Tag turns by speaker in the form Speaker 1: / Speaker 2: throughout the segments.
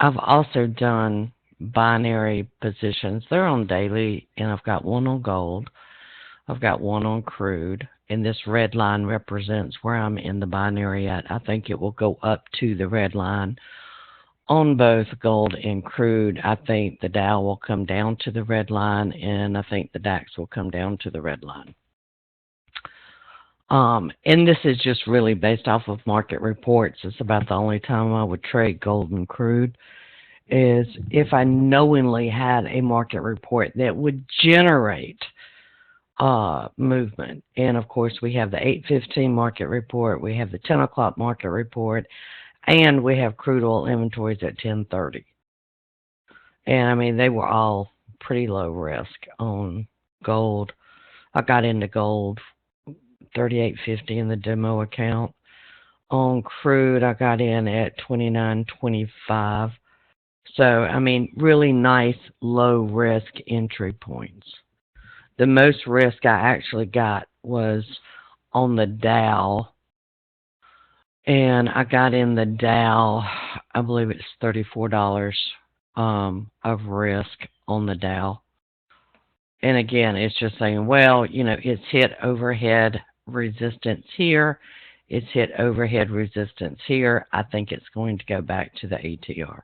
Speaker 1: I've also done binary positions. They're on daily, and I've got one on gold. I've got one on crude, and this red line represents where I'm in the binary at. I think it will go up to the red line on both gold and crude. I think the Dow will come down to the red line, and I think the DAX will come down to the red line. And this is just really based off of market reports. It's about the only time I would trade gold and crude is if I knowingly had a market report that would generate movement. And of course, we have the 8:15 market report, we have the 10 o'clock market report, and we have crude oil inventories at 10:30. And I mean, they were all pretty low risk on gold. I got into gold 38.50 in the demo account. On crude, I got in at 29.25. So, I mean, really nice low risk entry points. The most risk I actually got was on the Dow. And I got in the Dow, I believe it's $34 of risk on the Dow. And again, it's just saying, well, you know, it's hit overhead resistance here. It's hit overhead resistance here. I think it's going to go back to the ATR.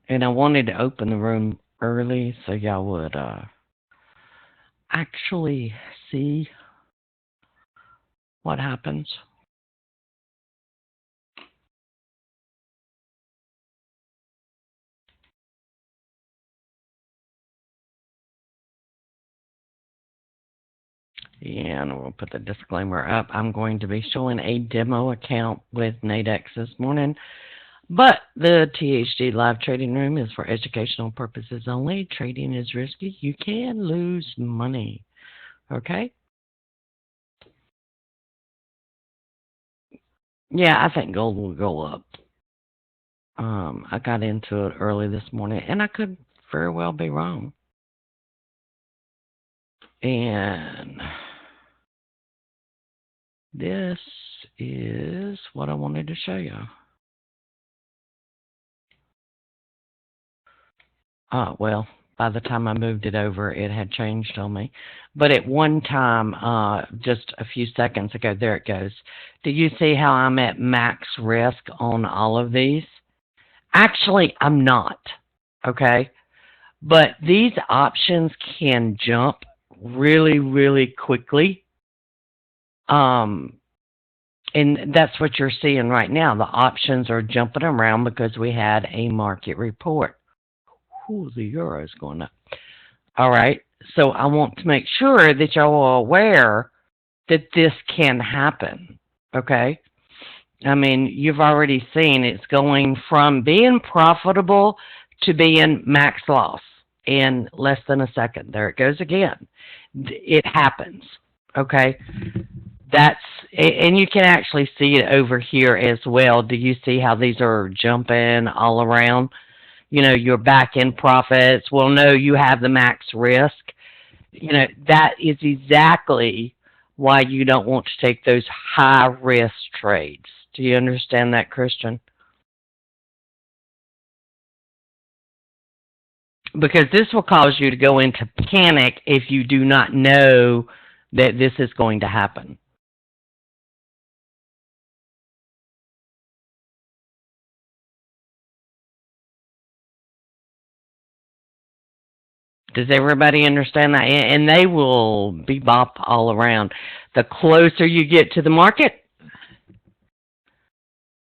Speaker 1: And I wanted to open the room early so y'all would actually see what happens. Yeah, and we'll put the disclaimer up. I'm going to be showing a demo account with Nadex this morning, but the THD live trading room is for educational purposes only. Trading is risky. You can lose money. Okay? Yeah, I think gold will go up. I got into it early this morning, and I could very well be wrong. And this is what I wanted to show you. Well, by the time I moved it over, it had changed on me. But at one time, just a few seconds ago, there it goes. Do you see how I'm at max risk on all of these? Actually, I'm not, okay? But these options can jump really, really quickly. And that's what you're seeing right now. The options are jumping around because we had a market report. Ooh, the euro is going up. All right. So I want to make sure that y'all are aware that this can happen. Okay. I mean, you've already seen it's going from being profitable to being max loss in less than a second. There it goes again. It happens. Okay. And you can actually see it over here as well. Do you see how these are jumping all around? You know, you're back in profits. Well, no, you have the max risk. You know, that is exactly why you don't want to take those high risk trades. Do you understand that, Christian? Because this will cause you to go into panic if you do not know that this is going to happen. Does everybody understand that? And they will bebop all around. The closer you get to the market,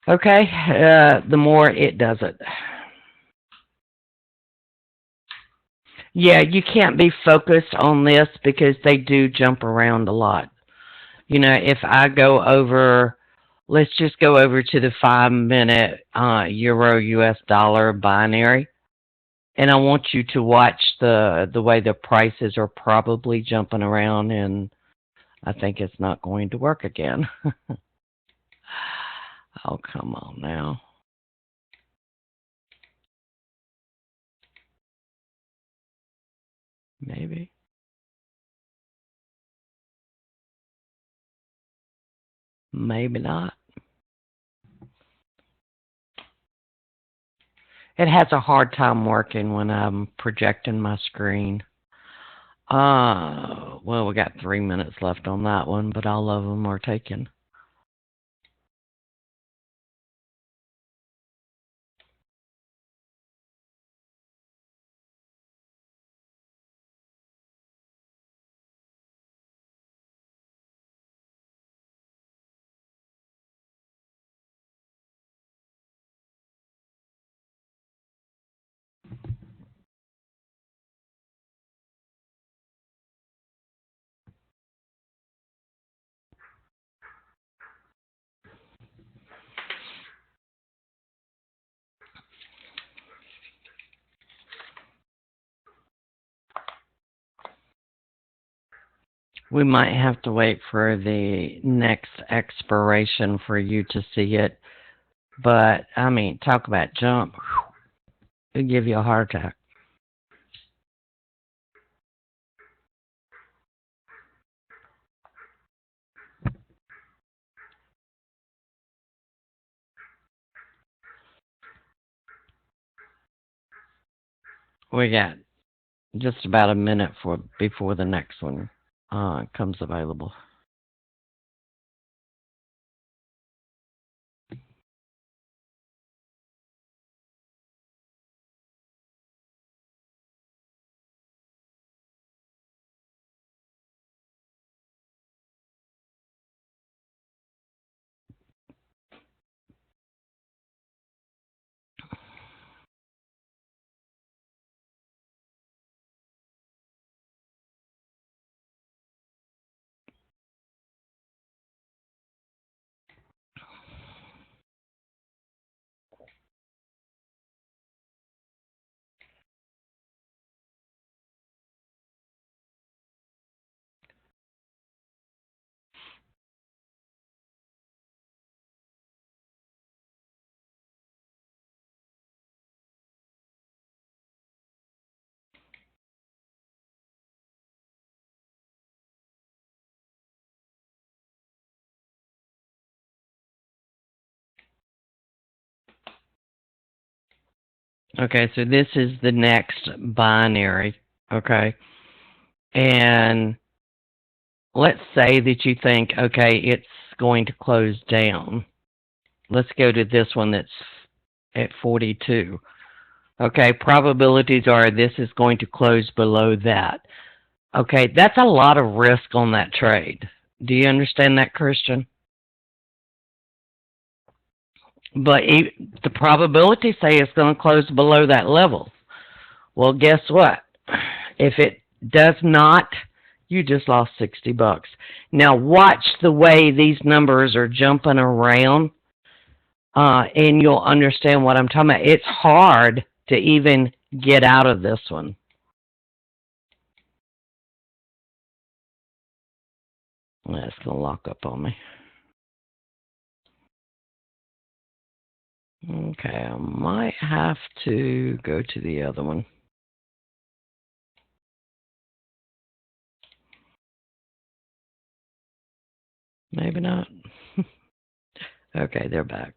Speaker 1: okay, the more it does it. Yeah, you can't be focused on this because they do jump around a lot. You know, if I go over, let's just go over to the 5-minute euro US dollar binary. And I want you to watch the way the prices are probably jumping around, and I think it's not going to work again. Oh, come on now. Maybe. Maybe not. It has a hard time working when I'm projecting my screen. Well, we got 3 minutes left on that one, but all of them are taken. We might have to wait for the next expiration for you to see it. But, I mean, talk about jump. It'll give you a heart attack. We got just about a minute before the next one comes available. Okay, so this is the next binary, okay? And let's say that you think, okay, it's going to close down. Let's go to this one that's at 42. Okay, probabilities are this is going to close below that. Okay, that's a lot of risk on that trade. Do you understand that, Christian? But the probabilities say it's going to close below that level. Well, guess what? If it does not, you just lost $60. Now watch the way these numbers are jumping around, and you'll understand what I'm talking about. It's hard to even get out of this one. That's going to lock up on me. Okay, I might have to go to the other one. Maybe not. Okay, they're back.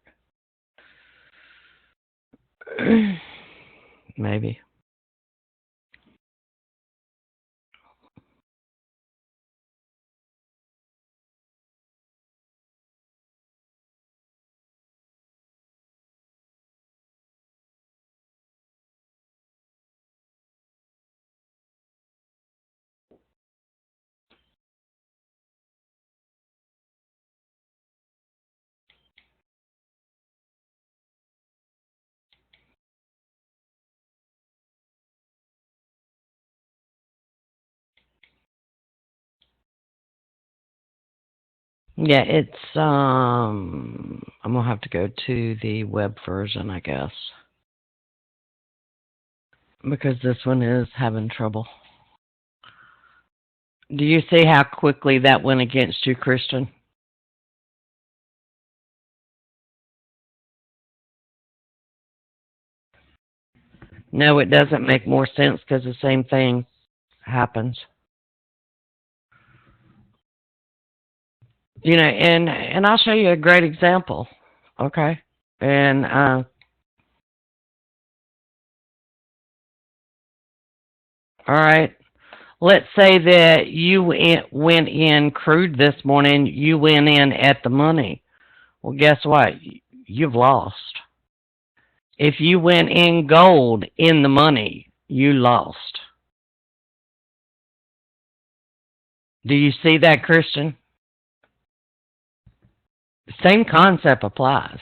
Speaker 1: Maybe. Yeah, it's I'm gonna have to go to the web version, I guess, because this one is having trouble. Do you see how quickly that went against you, Christian? No, it doesn't make more sense because the same thing happens. You know, and I'll show you a great example. Okay, and all right. Let's say that you went in crude this morning. You went in at the money. Well, guess what? You've lost. If you went in gold in the money, you lost. Do you see that, Christian? Same concept applies.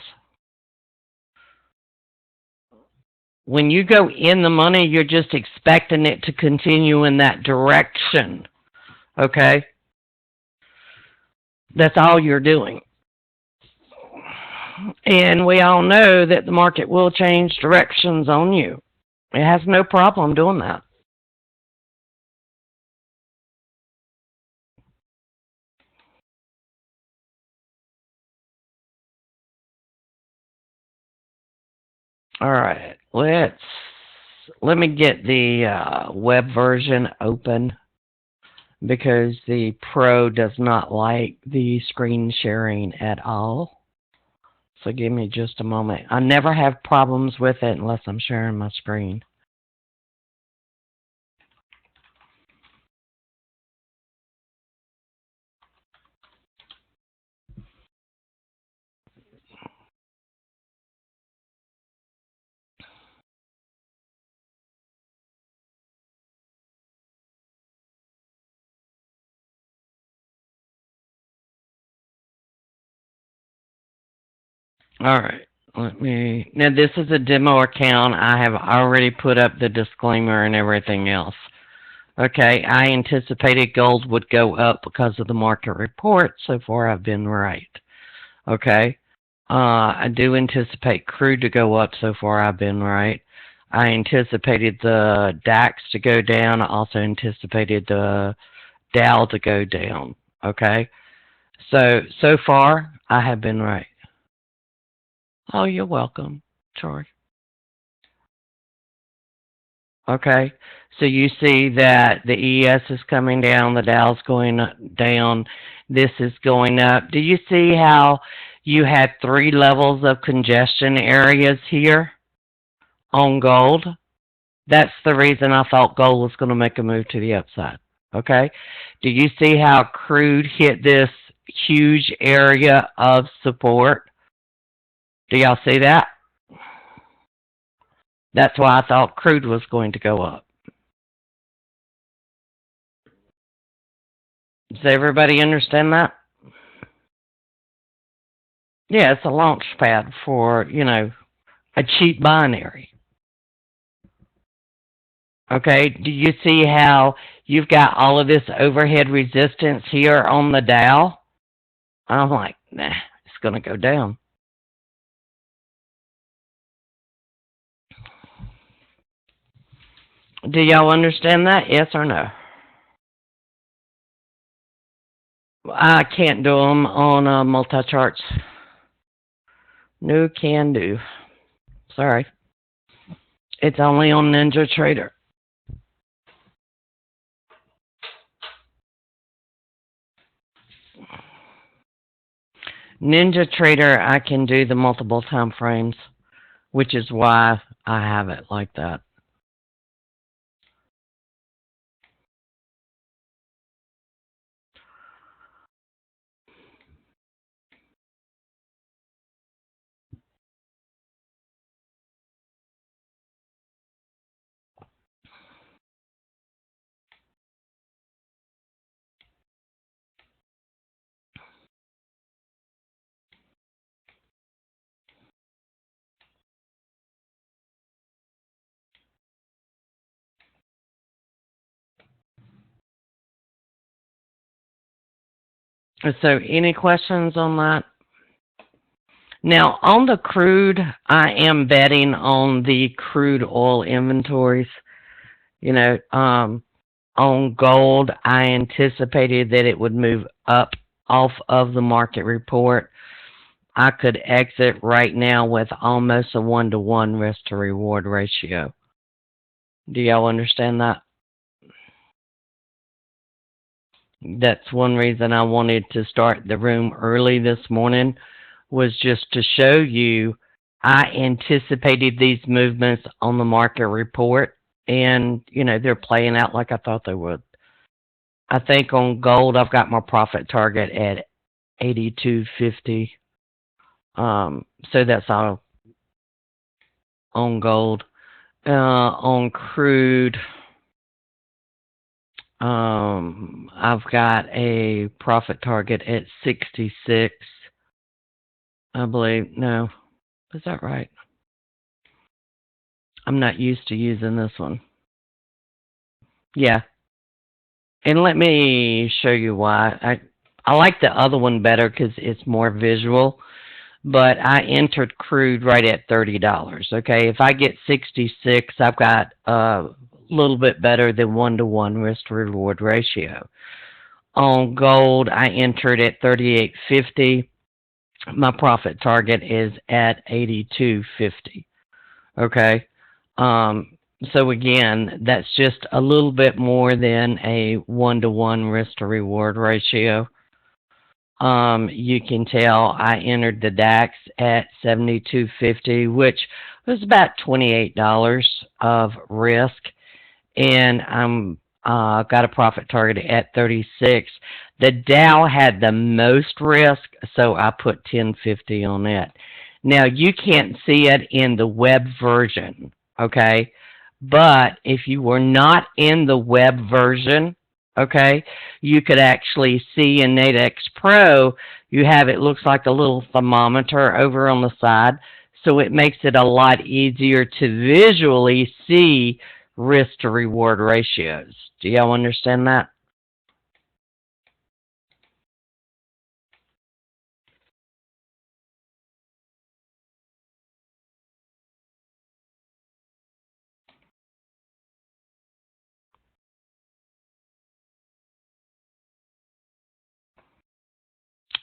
Speaker 1: When you go in the money, you're just expecting it to continue in that direction. Okay? That's all you're doing. And we all know that the market will change directions on you. It has no problem doing that. All right, let me get the web version open because the Pro does not like the screen sharing at all. So give me just a moment. I never have problems with it unless I'm sharing my screen. All right. Now this is a demo account. I have already put up the disclaimer and everything else. Okay, I anticipated gold would go up because of the market report. So far, I've been right. Okay, I do anticipate crude to go up. So far, I've been right. I anticipated the DAX to go down. I also anticipated the Dow to go down. Okay, so far, I have been right. Oh, you're welcome, Troy. Okay, so you see that the ES is coming down, the Dow's going down, this is going up. Do you see how you had 3 levels of congestion areas here on gold? That's the reason I thought gold was going to make a move to the upside. Okay, do you see how crude hit this huge area of support? Do y'all see that? That's why I thought crude was going to go up. Does everybody understand that? Yeah, it's a launch pad for, a cheap binary. Okay, do you see how you've got all of this overhead resistance here on the Dow? I'm like, nah, it's going to go down. Do y'all understand that? Yes or no? I can't do them on multi-charts. No can do. Sorry. It's only on NinjaTrader. NinjaTrader, I can do the multiple time frames, which is why I have it like that. So any questions on that? Now, on the crude, I am betting on the crude oil inventories. On gold, I anticipated that it would move up off of the market report. I could exit right now with almost a 1-to-1 risk to reward ratio. Do y'all understand that? That's one reason I wanted to start the room early this morning, was just to show you I anticipated these movements on the market report, and they're playing out like I thought they would. I think on gold I've got my profit target at 82.50. So that's all on gold. On crude, I've got a profit target at 66, I believe. No, is that right? I'm not used to using this one. Yeah, and let me show you why. I like the other one better because it's more visual. But I entered crude right at $30. Okay, if I get 66, I've got a little bit better than 1-to-1 risk to reward ratio. On gold, I entered at 38.50. My profit target is at 82.50. Okay, so again, that's just a little bit more than a 1-to-1 risk to reward ratio. You can tell I entered the DAX at 72.50, which was about $28 of risk, and I'm got a profit target at 36. The Dow had the most risk, so I put 1050 on it. Now you can't see it in the web version, okay? But if you were not in the web version, okay, you could actually see in Nadex Pro, you have it looks like a little thermometer over on the side, so it makes it a lot easier to visually see risk to reward ratios. Do y'all understand that?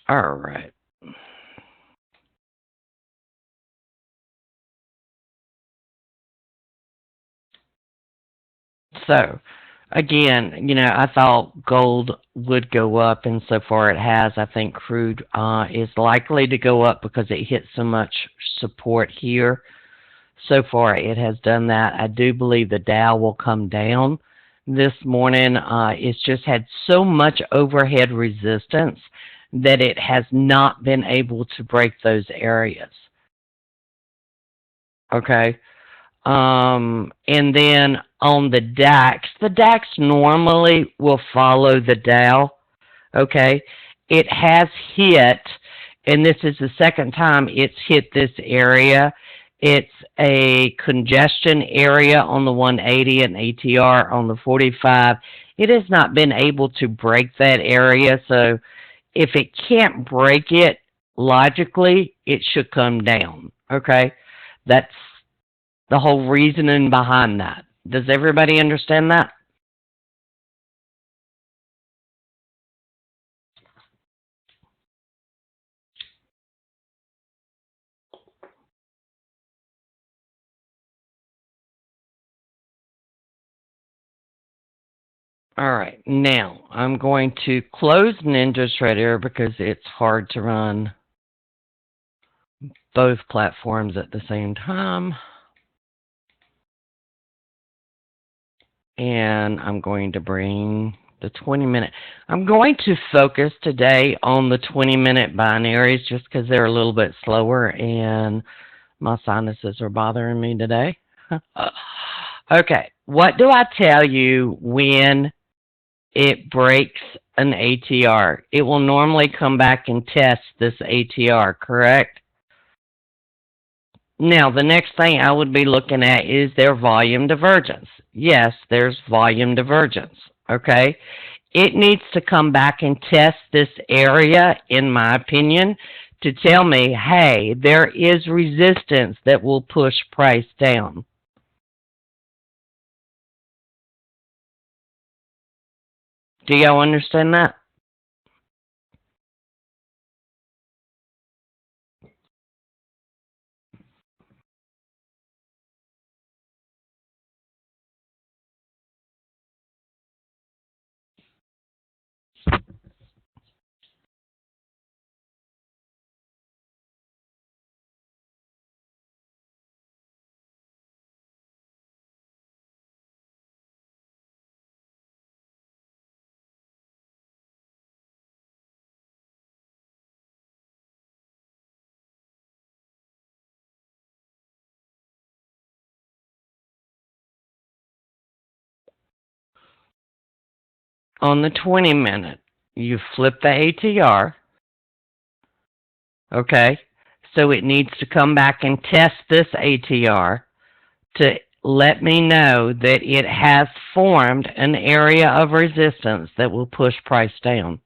Speaker 1: All right. So, again, I thought gold would go up, and so far it has. I think crude is likely to go up because it hit so much support here. So far, it has done that. I do believe the Dow will come down this morning. It's just had so much overhead resistance that it has not been able to break those areas. Okay. And then on the DAX normally will follow the Dow. Okay. It has hit, and this is the second time it's hit this area. It's a congestion area on the 180 and ATR on the 45. It has not been able to break that area, so if it can't break it logically, it should come down. Okay? That's the whole reasoning behind that. Does everybody understand that? All right, now I'm going to close NinjaTrader because it's hard to run both platforms at the same time. And I'm going to bring the 20-minute. I'm going to focus today on the 20-minute binaries just because they're a little bit slower and my sinuses are bothering me today. Okay, what do I tell you when it breaks an ATR? It will normally come back and test this ATR, correct? Now, the next thing I would be looking at is their volume divergence. Yes, there's volume divergence, okay? It needs to come back and test this area, in my opinion, to tell me, hey, there is resistance that will push price down. Do y'all understand that? on the 20-minute, you flip the ATR, okay? So it needs to come back and test this ATR to let me know that it has formed an area of resistance that will push price down.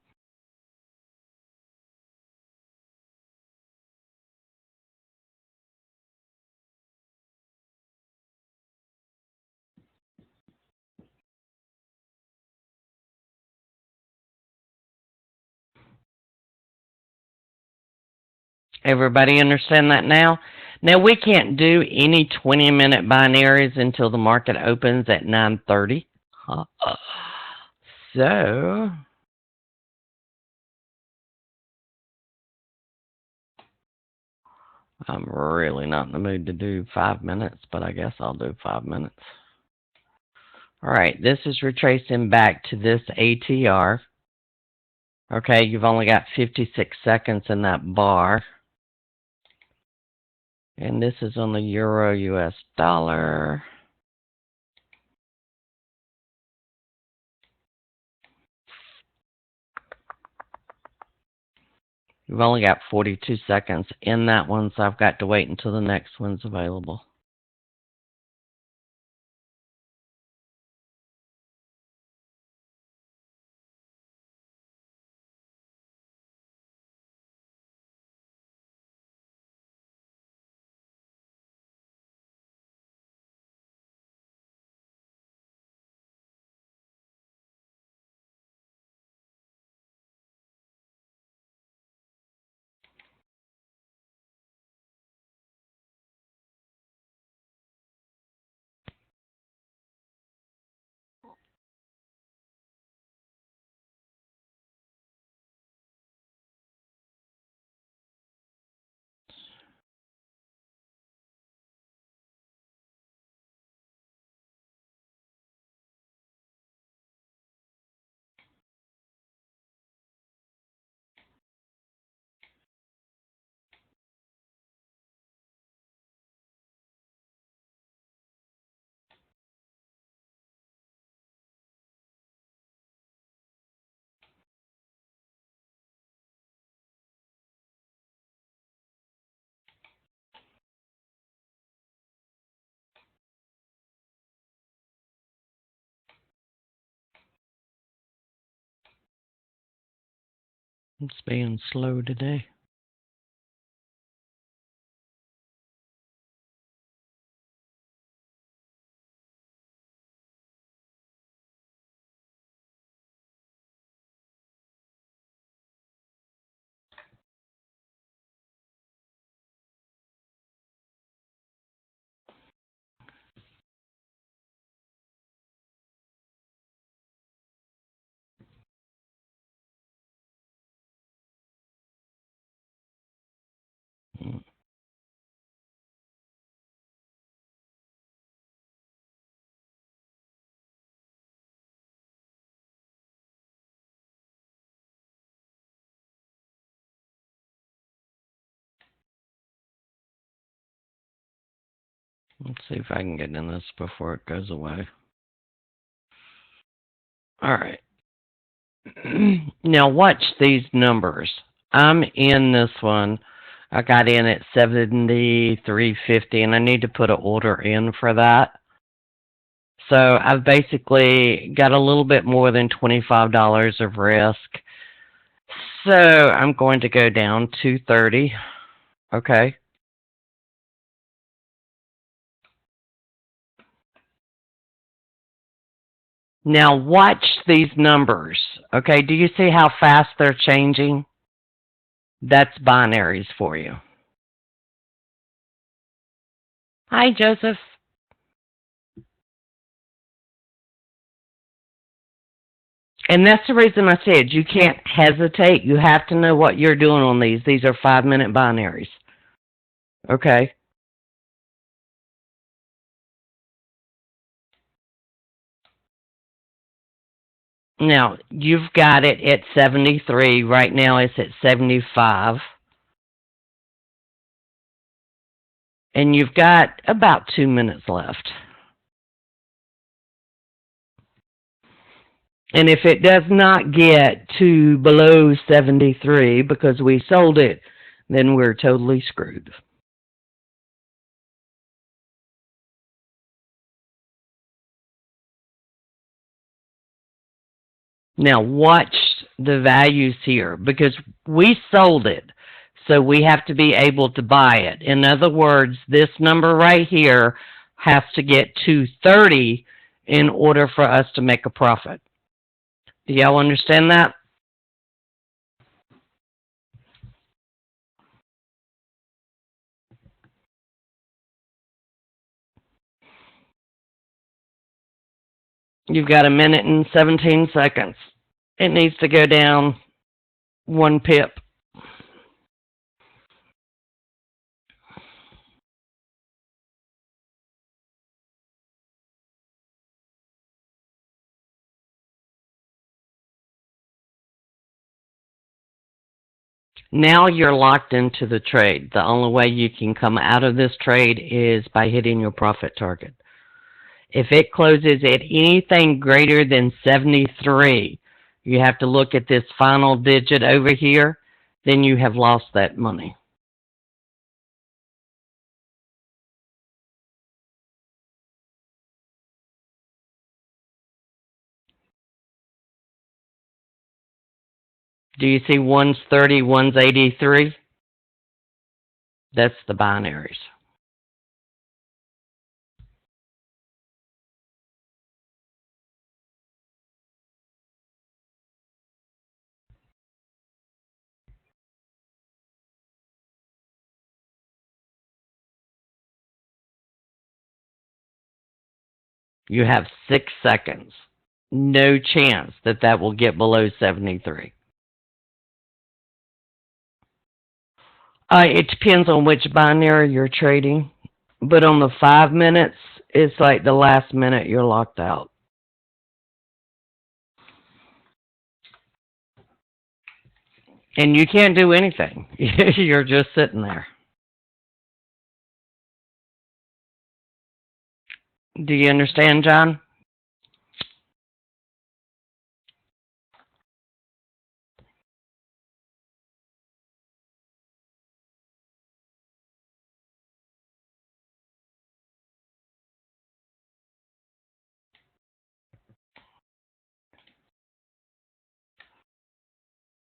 Speaker 1: Everybody understand that now? Now we can't do any 20-minute binaries until the market opens at 9:30. So I'm really not in the mood to do 5 minutes, but I guess I'll do 5 minutes. All right, this is retracing back to this ATR. Okay, you've only got 56 seconds in that bar. And this is on the Euro US dollar. You've only got 42 seconds in that one, so I've got to wait until the next one's available. It's being slow today. Let's see if I can get in this before it goes away. All right. Now watch these numbers. I'm in this one. I got in at 73.50, and I need to put an order in for that. So I've basically got a little bit more than $25 of risk. So I'm going to go down to 30. Okay. Now watch these numbers. Okay, do you see how fast they're changing? That's binaries for you. Hi, Joseph. And that's the reason I said you can't hesitate. You have to know what you're doing on these. These are 5-minute binaries. Okay. Now, you've got it at 73. Right now it's at 75. And you've got about 2 minutes left. And if it does not get to below 73 because we sold it, then we're totally screwed. Now watch the values here because we sold it. So we have to be able to buy it. In other words, this number right here has to get to 30 in order for us to make a profit. Do y'all understand that? You've got a minute and 17 seconds. It needs to go down 1 pip. Now you're locked into the trade. The only way you can come out of this trade is by hitting your profit target. If it closes at anything greater than 73, you have to look at this final digit over here, then you have lost that money. Do you see one's 30, one's 83? That's the binaries. You have 6 seconds. No chance that that will get below 73. It depends on which binary you're trading. But on the 5 minutes, it's like the last minute you're locked out. And you can't do anything. You're just sitting there. Do you understand, John?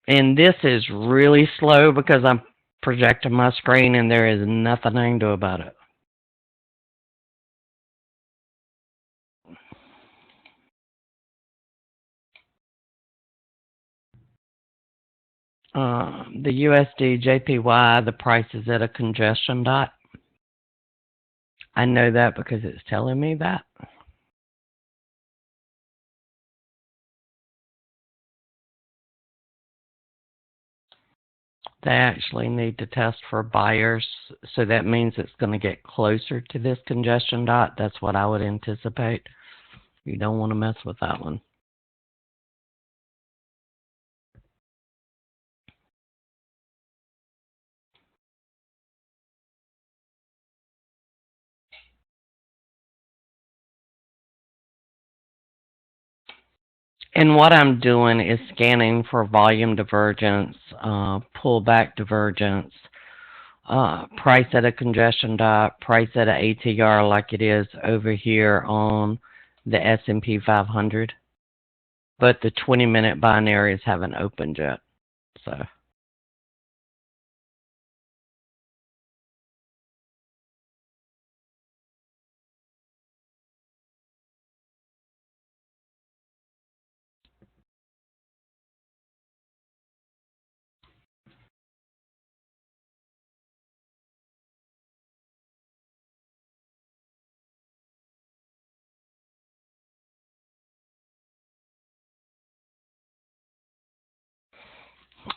Speaker 1: And this is really slow because I'm projecting my screen and there is nothing I can do about it. The USD JPY, the price is at a congestion dot. I know that because it's telling me that. They actually need to test for buyers, so that means it's going to get closer to this congestion dot. That's what I would anticipate. You don't want to mess with that one. And what I'm doing is scanning for volume divergence, pullback divergence, price at a congestion dot, price at a ATR like it is over here on the S&P 500. But the 20-minute binaries haven't opened yet. So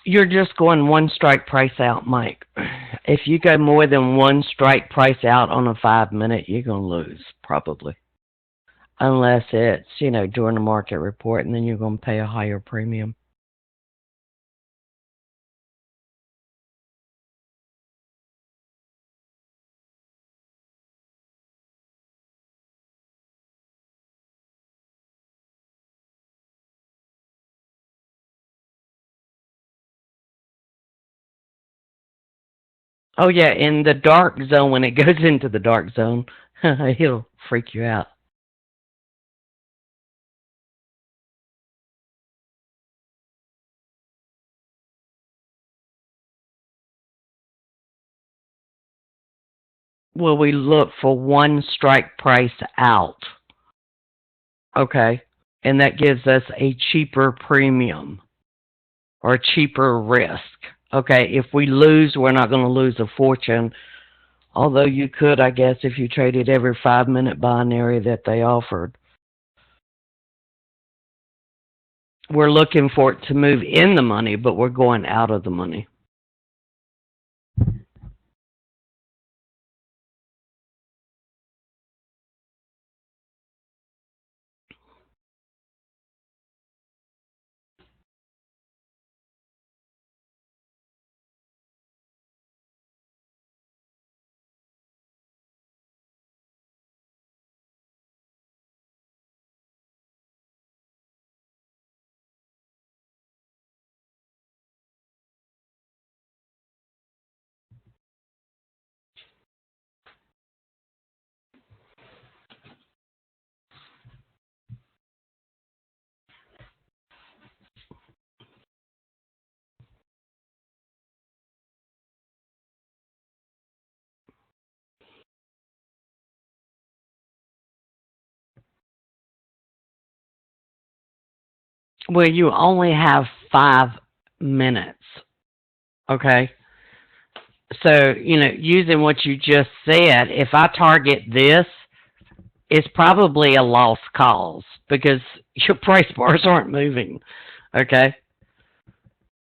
Speaker 1: you're just going one strike price out, Mike. If you go more than one strike price out on a 5 minute, you're going to lose, probably. Unless it's, during the market report, and then you're going to pay a higher premium. Oh yeah, in the dark zone, when it goes into the dark zone, it'll freak you out. Well, we look for one strike price out, okay? And that gives us a cheaper premium or cheaper risk. Okay, if we lose, we're not going to lose a fortune. Although you could, I guess, if you traded every 5-minute binary that they offered. We're looking for it to move in the money, but we're going out of the money. Well, you only have 5 minutes, okay? So, using what you just said, if I target this, it's probably a lost cause because your price bars aren't moving, okay?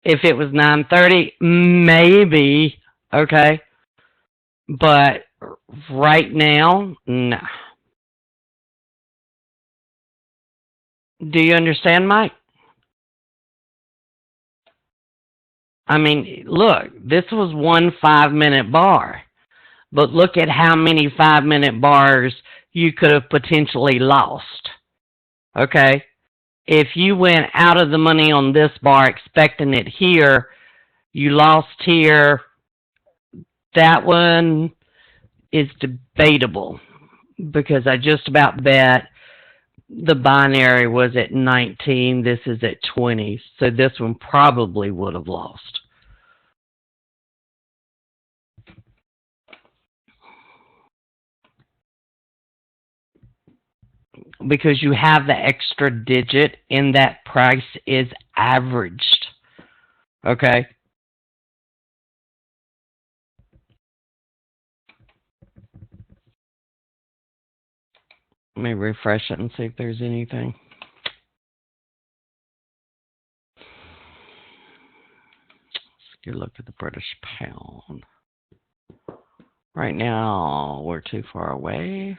Speaker 1: If it was 9:30, maybe, okay? But right now, no. Do you understand, Mike? I mean, look, this was one 5-minute bar, but look at how many 5-minute bars you could have potentially lost. Okay? If you went out of the money on this bar expecting it here, you lost here. That one is debatable because I just about bet the binary was at 19, this is at 20, so this one probably would have lost. Because you have the extra digit and that price is averaged. Okay? Let me refresh it and see if there's anything. Let's get a look at the British pound. Right now, we're too far away.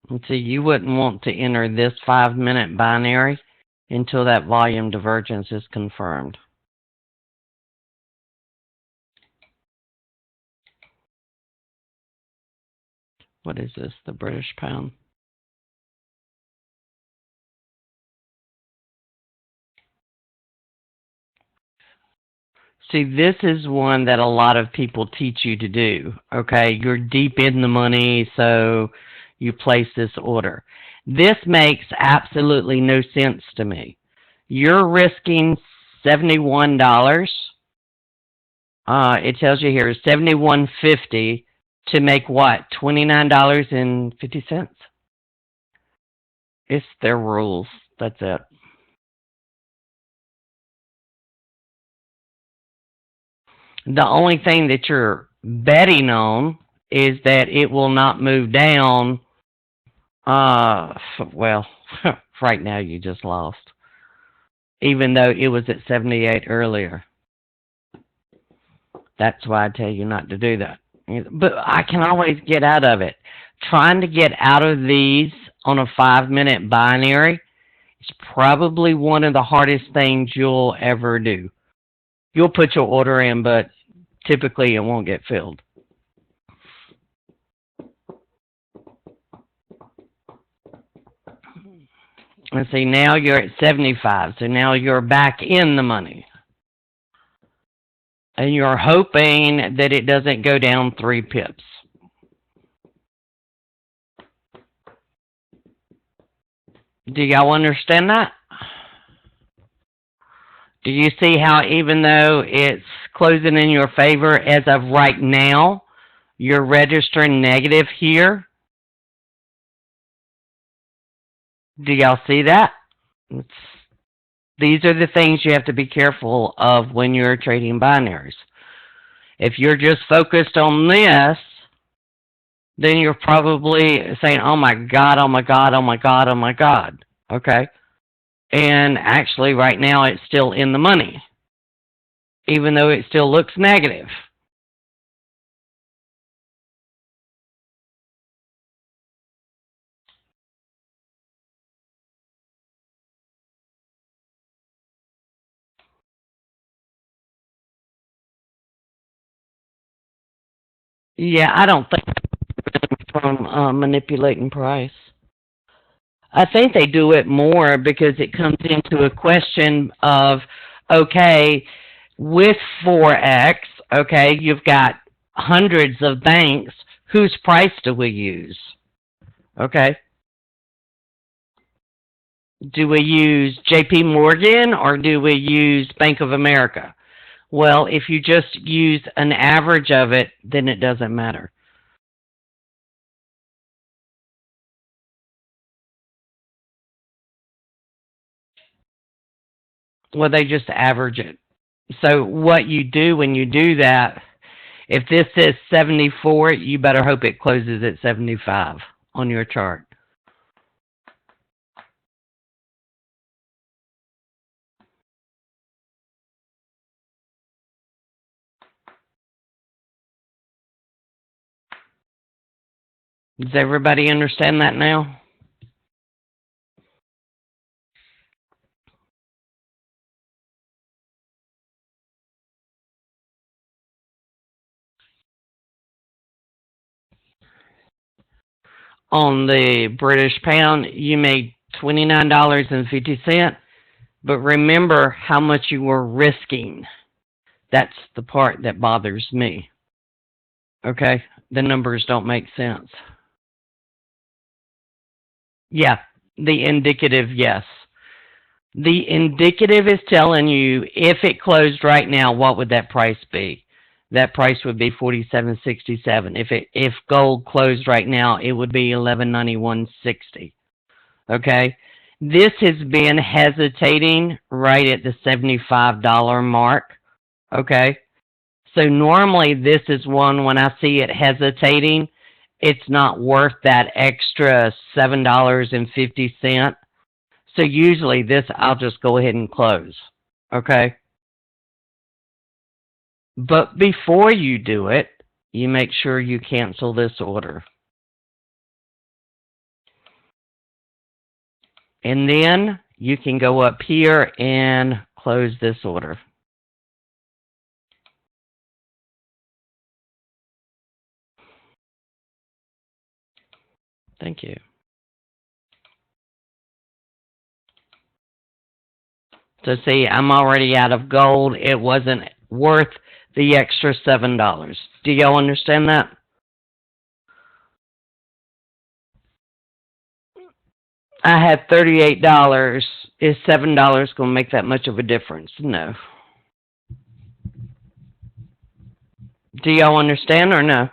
Speaker 1: And see, you wouldn't want to enter this 5-minute binary until that volume divergence is confirmed. What is this, the British pound? See, this is one that a lot of people teach you to do, okay? You're deep in the money, so you place this order. This makes absolutely no sense to me. You're risking $71. It tells you here $71.50 to make what? $29.50? It's their rules. That's it. The only thing that you're betting on is that it will not move down. Well, right now you just lost, even though it was at 78 earlier. That's why I tell you not to do that. But I can always get out of it. Trying to get out of these on a 5-minute binary is probably one of the hardest things you'll ever do. You'll put your order in, but typically it won't get filled. And see, now you're at 75, so now you're back in the money. And you're hoping that it doesn't go down 3 pips. Do y'all understand that? Do you see how even though it's closing in your favor as of right now, you're registering negative here? Do y'all see that? These are the things you have to be careful of when you're trading binaries. If you're just focused on this, then you're probably saying, oh my God, oh my God, oh my God, oh my God. Okay? And actually right now it's still in the money, even though it still looks negative. Yeah, I don't think from manipulating price. I think they do it more because it comes into a question of, okay, with Forex, okay, you've got hundreds of banks. Whose price do we use? Okay. Do we use JP Morgan or do we use Bank of America? Well, if you just use an average of it, then it doesn't matter. Well, they just average it. So what you do when you do that, if this says 74, you better hope it closes at 75 on your chart. Does everybody understand that now? On the British pound, you made $29.50, but remember how much you were risking. That's the part that bothers me. Okay? The numbers don't make sense. Yeah, the indicative, yes. The indicative is telling you if it closed right now, what would that price be? That price would be $47.67. If gold closed right now, it would be $1191.60. Okay, this has been hesitating right at the $75 mark. Okay, so normally this is one when I see it hesitating, it's not worth that extra $7.50. So usually this I'll just go ahead and close. Okay. But before you do it, you make sure you cancel this order. And then you can go up here and close this order. Thank you. So see, I'm already out of gold. It wasn't worth the extra $7. Do y'all understand that? I had $38. Is $7 going to make that much of a difference? No. Do y'all understand or no?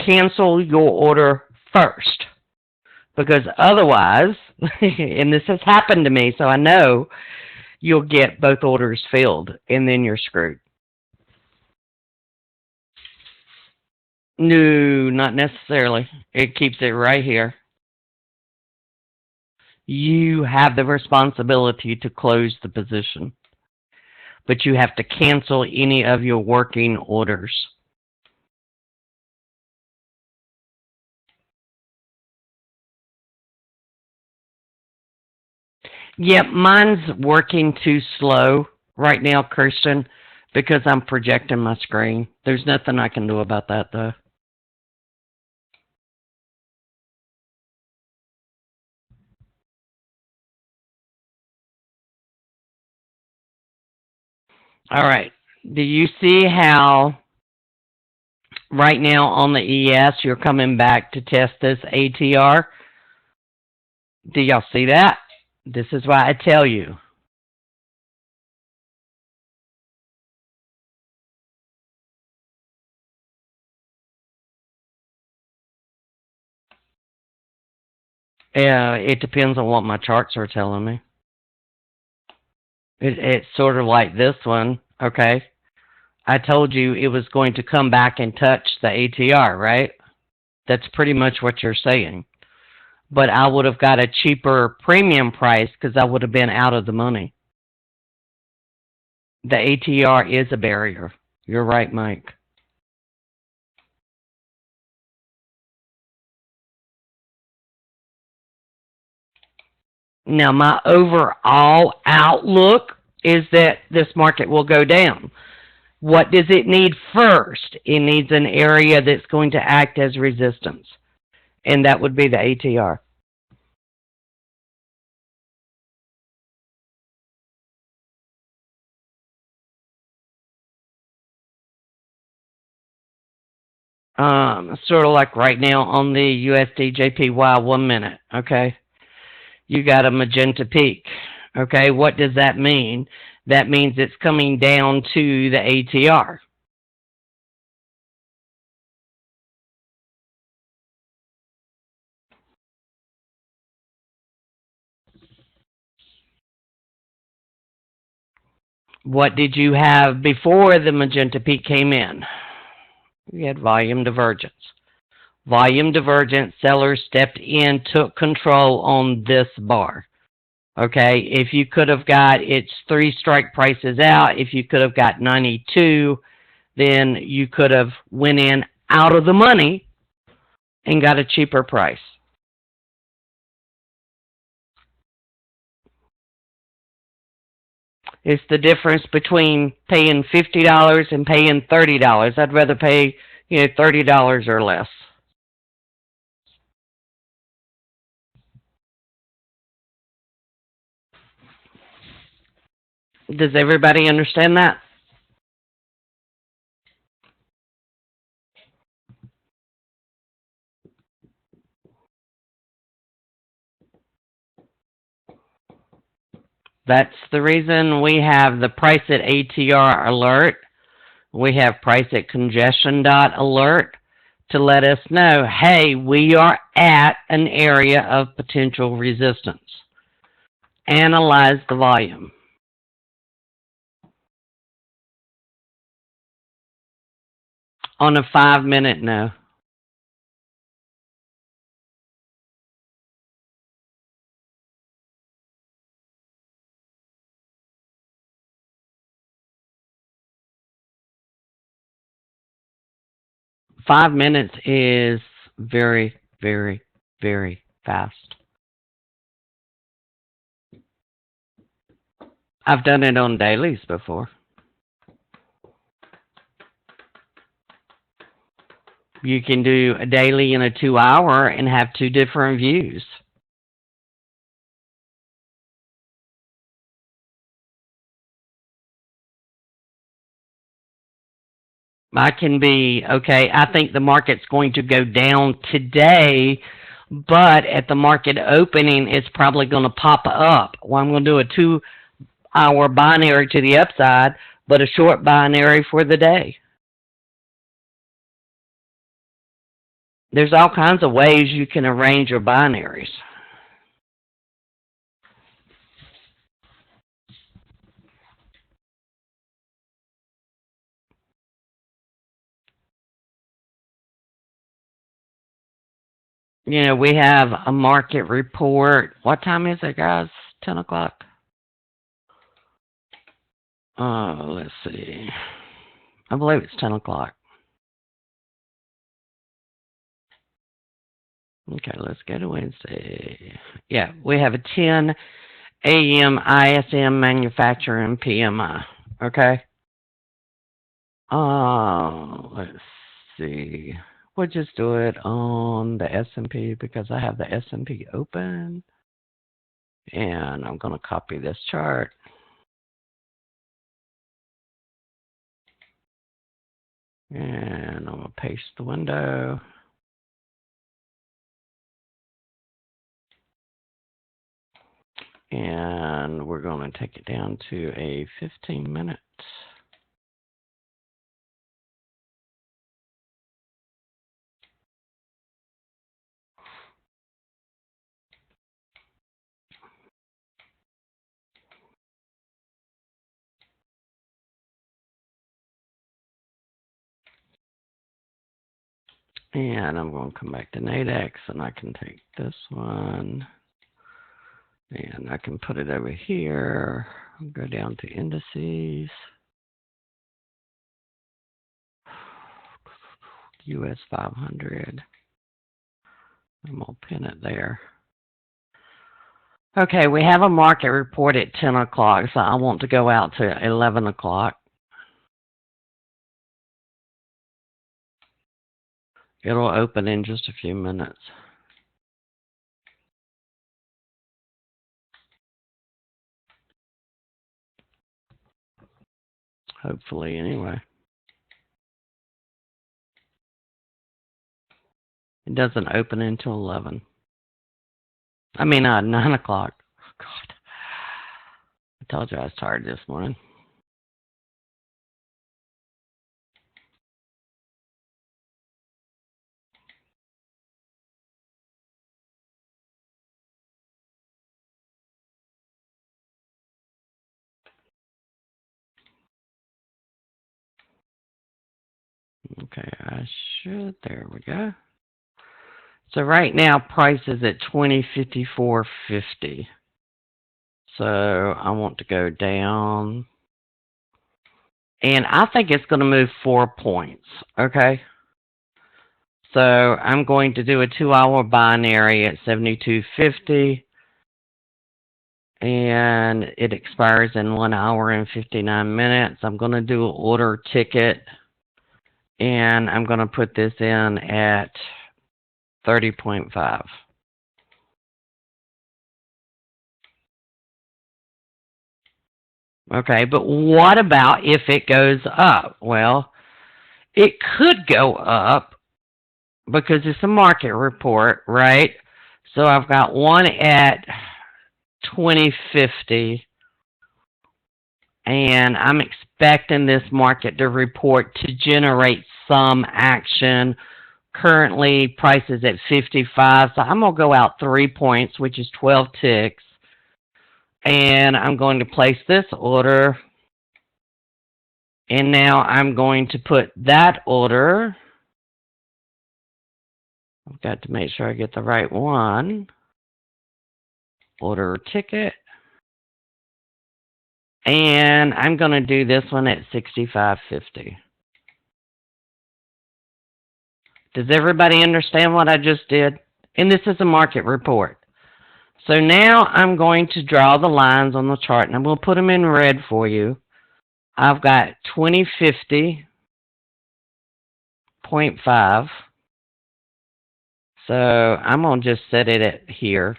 Speaker 1: Cancel your order first. Because otherwise, and this has happened to me, so I know you'll get both orders filled, and then you're screwed. No, not necessarily. It keeps it right here. You have the responsibility to close the position, but you have to cancel any of your working orders. Yep, mine's working too slow right now, Kirsten, because I'm projecting my screen. There's nothing I can do about that, though. All right. Do you see how right now on the ES you're coming back to test this ATR? Do y'all see that? This is why I tell you. It depends on what my charts are telling me. It's sort of like this one, okay? I told you it was going to come back and touch the ATR, right? That's pretty much what you're saying. But I would have got a cheaper premium price because I would have been out of the money. The ATR is a barrier. You're right, Mike. Now, my overall outlook is that this market will go down. What does it need first? It needs an area that's going to act as resistance, and that would be the ATR. Sort of like right now on the USD JPY 1 minute, okay? You got a magenta peak, okay? What does that mean? That means it's coming down to the ATR. What did you have before the magenta peak came in? You had volume divergence. Volume divergence, sellers stepped in, took control on this bar. Okay, if you could have got its 3 strike prices out, if you could have got 92, then you could have went in out of the money and got a cheaper price. It's the difference between paying $50 and paying $30. I'd rather pay, $30 or less. Does everybody understand that? That's the reason we have the price at ATR alert. We have price at congestion dot alert to let us know, hey, we are at an area of potential resistance. Analyze the volume. On a 5 minute, no. 5 minutes is very, very, very fast. I've done it on dailies before. You can do a daily and a 2 hour and have 2 different views. I can be, okay, I think the market's going to go down today, but at the market opening, it's probably going to pop up. Well, I'm going to do a 2 hour binary to the upside, but a short binary for the day. There's all kinds of ways you can arrange your binaries. We have a market report. What time is it, guys? 10 o'clock? Let's see. I believe it's 10 o'clock. Okay, let's go to Wednesday. Yeah, we have a 10 a.m. ISM manufacturing PMI. Okay. Let's see. We'll just do it on the S&P because I have the S&P open. And I'm going to copy this chart. And I'm going to paste the window. And we're going to take it down to a 15 minutes. And I'm going to come back to Nadex, and I can take this one, and I can put it over here. Go down to indices. US 500. I'm going to pin it there. Okay, we have a market report at 10 o'clock, so I want to go out to 11 o'clock. It'll open in just a few minutes. Hopefully, anyway. It doesn't open until 11. I mean, 9 o'clock. God. I told you I was tired this morning. Okay, I should. There we go. So right now, price is at 2054.50. So I want to go down. And I think it's going to move 4 points. Okay. So I'm going to do a 2-hour binary at 72.50. And it expires in 1 hour and 59 minutes. I'm going to do an order ticket. And I'm going to put this in at 30.5. Okay, but what about if it goes up? Well, it could go up because it's a market report, right? So I've got one at 2050, and I'm expecting this market to report to generate some action. Currently, price is at 55, so I'm going to go out 3 points, which is 12 ticks. And I'm going to place this order. And now I'm going to put that order. I've got to make sure I get the right one. Order ticket. And I'm going to do this one at 65.50. Does everybody understand what I just did? And this is a market report. So now I'm going to draw the lines on the chart, and I'm going to put them in red for you. I've got 2050.5. So I'm going to just set it at here.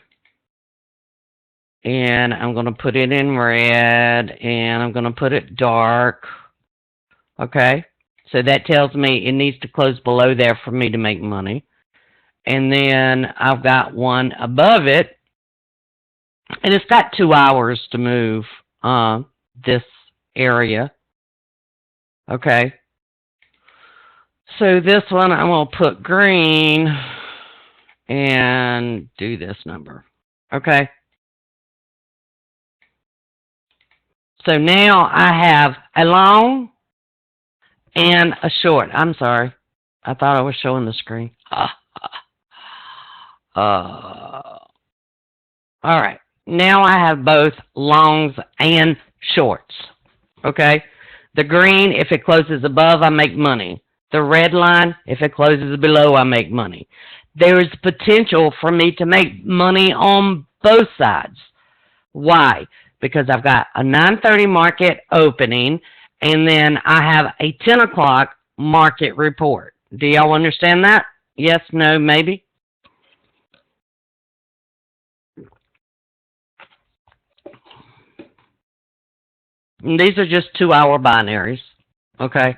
Speaker 1: And I'm going to put it in red, and I'm going to put it dark. Okay? So that tells me it needs to close below there for me to make money. And then I've got one above it. And it's got 2 hours to move this area. Okay. So this one I'm going to put green and do this number. Okay. So now I have a long and a short. I'm sorry. I thought I was showing the screen. All right. Now I have both longs and shorts. Okay? The green, if it closes above, I make money. The red line, if it closes below, I make money. There is potential for me to make money on both sides. Why? Because I've got a 9:30 market opening, and then I have a 10 o'clock market report. Do y'all understand that? Yes, no, maybe? And these are just 2-hour binaries. Okay.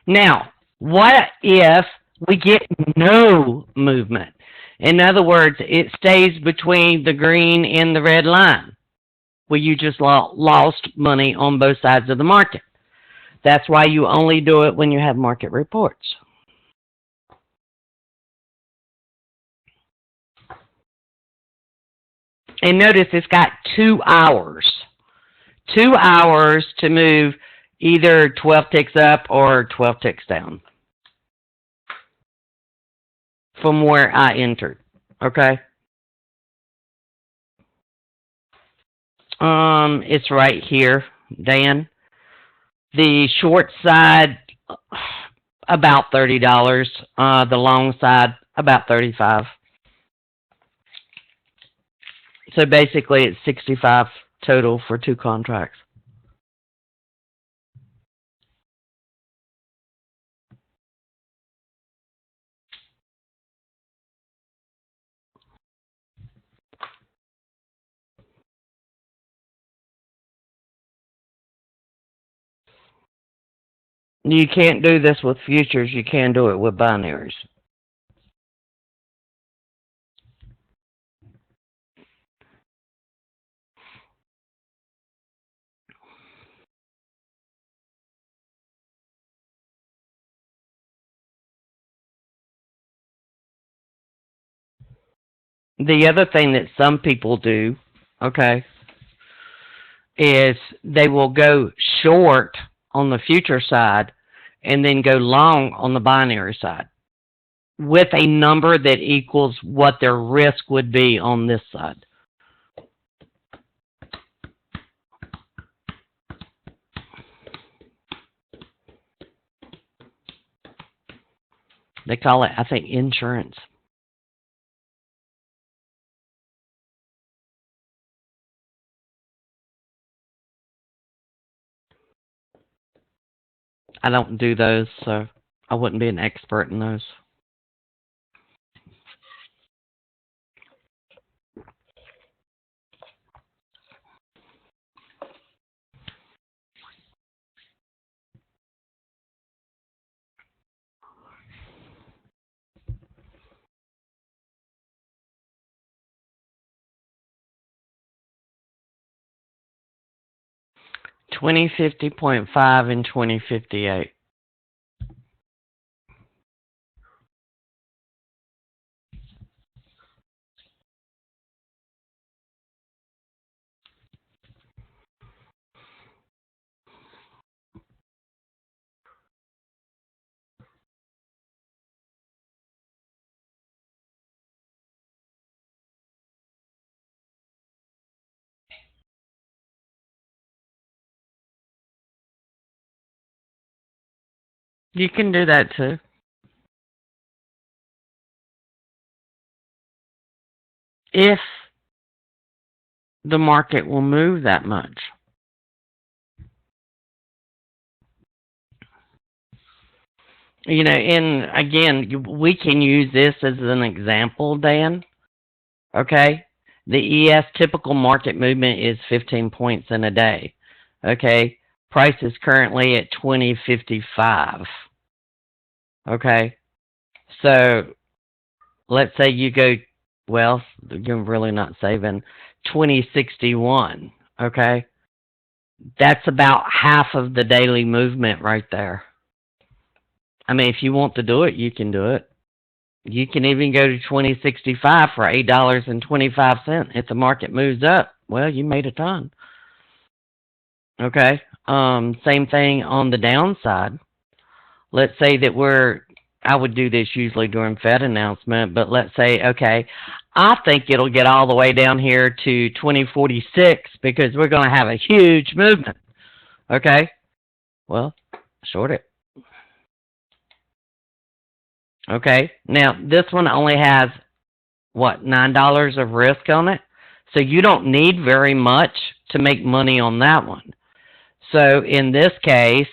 Speaker 1: Now, What if we get no movement? In other words, it stays between the green and the red line, where you just lost money on both sides of the market. That's why you only do it when you have market reports. And notice it's got 2 hours. 2 hours to move either 12 ticks up or 12 ticks down from where I entered. Okay? It's right here, Dan. The short side, about $30. The long side, about $35. So basically, it's $65 total for 2 contracts. You can't do this with futures. You can do it with binaries. The other thing that some people do, okay, is they will go short on the future side and then go long on the binary side with a number that equals what their risk would be on this side. They call it, I think, insurance. I don't do those, so I wouldn't be an expert in those. $20.50.5 and $20.58. You can do that too. If the market will move that much. You know, and again, we can use this as an example, Dan. Okay? The ES typical market movement is 15 points in a day. Okay? Price is currently at 20.55. Okay? So, let's say you go, well, you're really not saving 20.61. Okay? That's about half of the daily movement right there. I mean, if you want to do it, you can do it. You can even go to 2065 for $8.25. If the market moves up, well, you made a ton. Okay. Same thing on the downside. Let's say that I would do this usually during Fed announcement, but let's say, okay, I think it'll get all the way down here to 2046 because we're going to have a huge movement. Okay. Well, short it. Okay, now this one only has, what, $9 of risk on it? So you don't need very much to make money on that one. So in this case,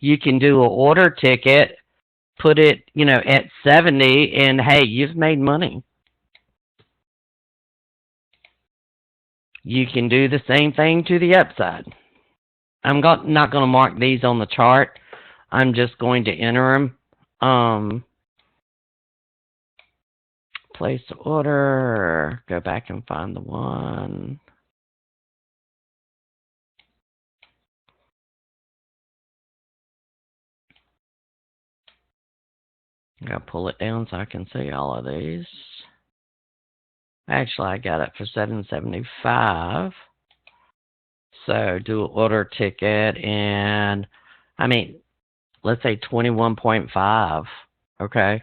Speaker 1: you can do an order ticket, put it, at 70, and hey, you've made money. You can do the same thing to the upside. I'm not going to mark these on the chart. I'm just going to enter them. Place order, go back and find the one. I'm going to pull it down so I can see all of these. Actually, I got it for $7.75. So do order ticket and, I mean, let's say 21.5. Okay.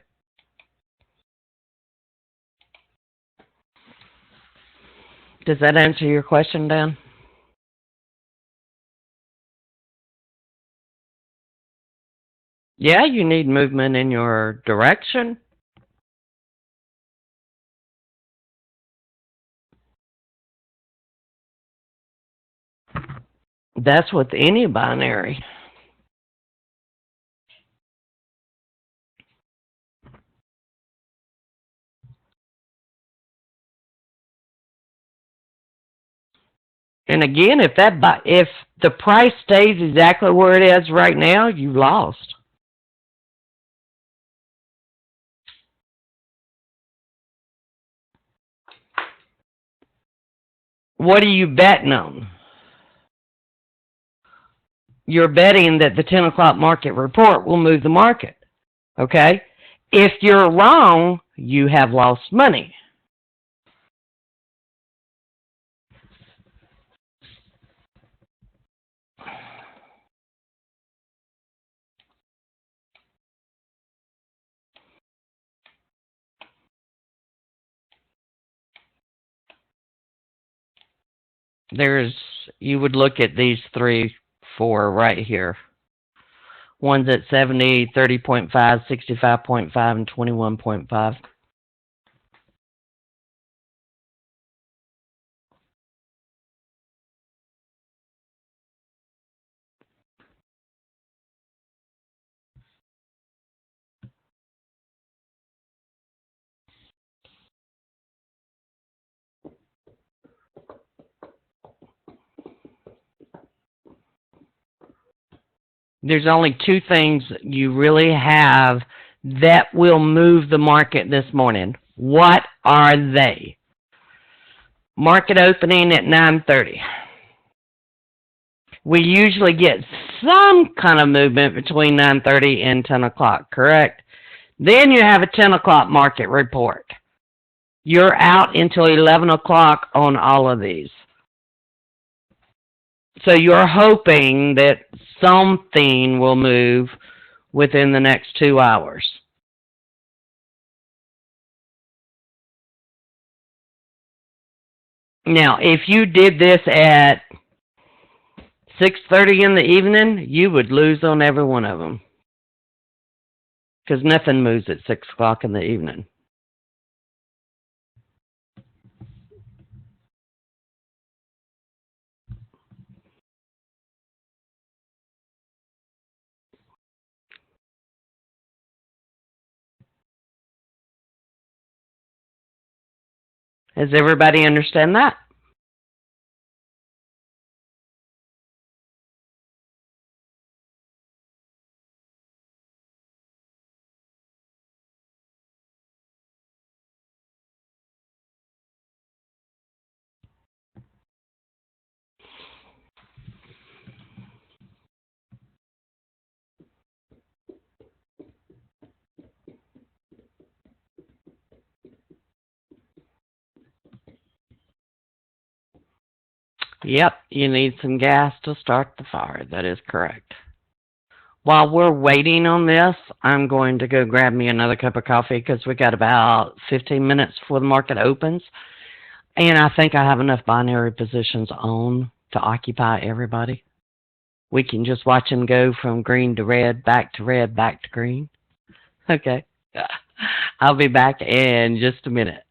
Speaker 1: Does that answer your question, Dan? Yeah, you need movement in your direction. That's with any binary. And again, if the price stays exactly where it is right now, you lost. What are you betting on? You're betting that the 10 o'clock market report will move the market. Okay? If you're wrong, you have lost money. You would look at these 3, 4 right here. One's at 70, 30.5, 65.5, and 21.5. There's only 2 things you really have that will move the market this morning. What are they? Market opening at 9:30. We usually get some kind of movement between 9:30 and 10 o'clock, correct? Then you have a 10 o'clock market report. You're out until 11 o'clock on all of these. So you're hoping that something will move within the next 2 hours. Now, if you did this at 6:30 in the evening, you would lose on every one of them. Because nothing moves at 6 o'clock in the evening. Does everybody understand that? Yep, you need some gas to start the fire. That is correct. While we're waiting on this, I'm going to go grab me another cup of coffee because we got about 15 minutes before the market opens. And I think I have enough binary positions on to occupy everybody. We can just watch them go from green to red, back to red, back to green. Okay. I'll be back in just a minute.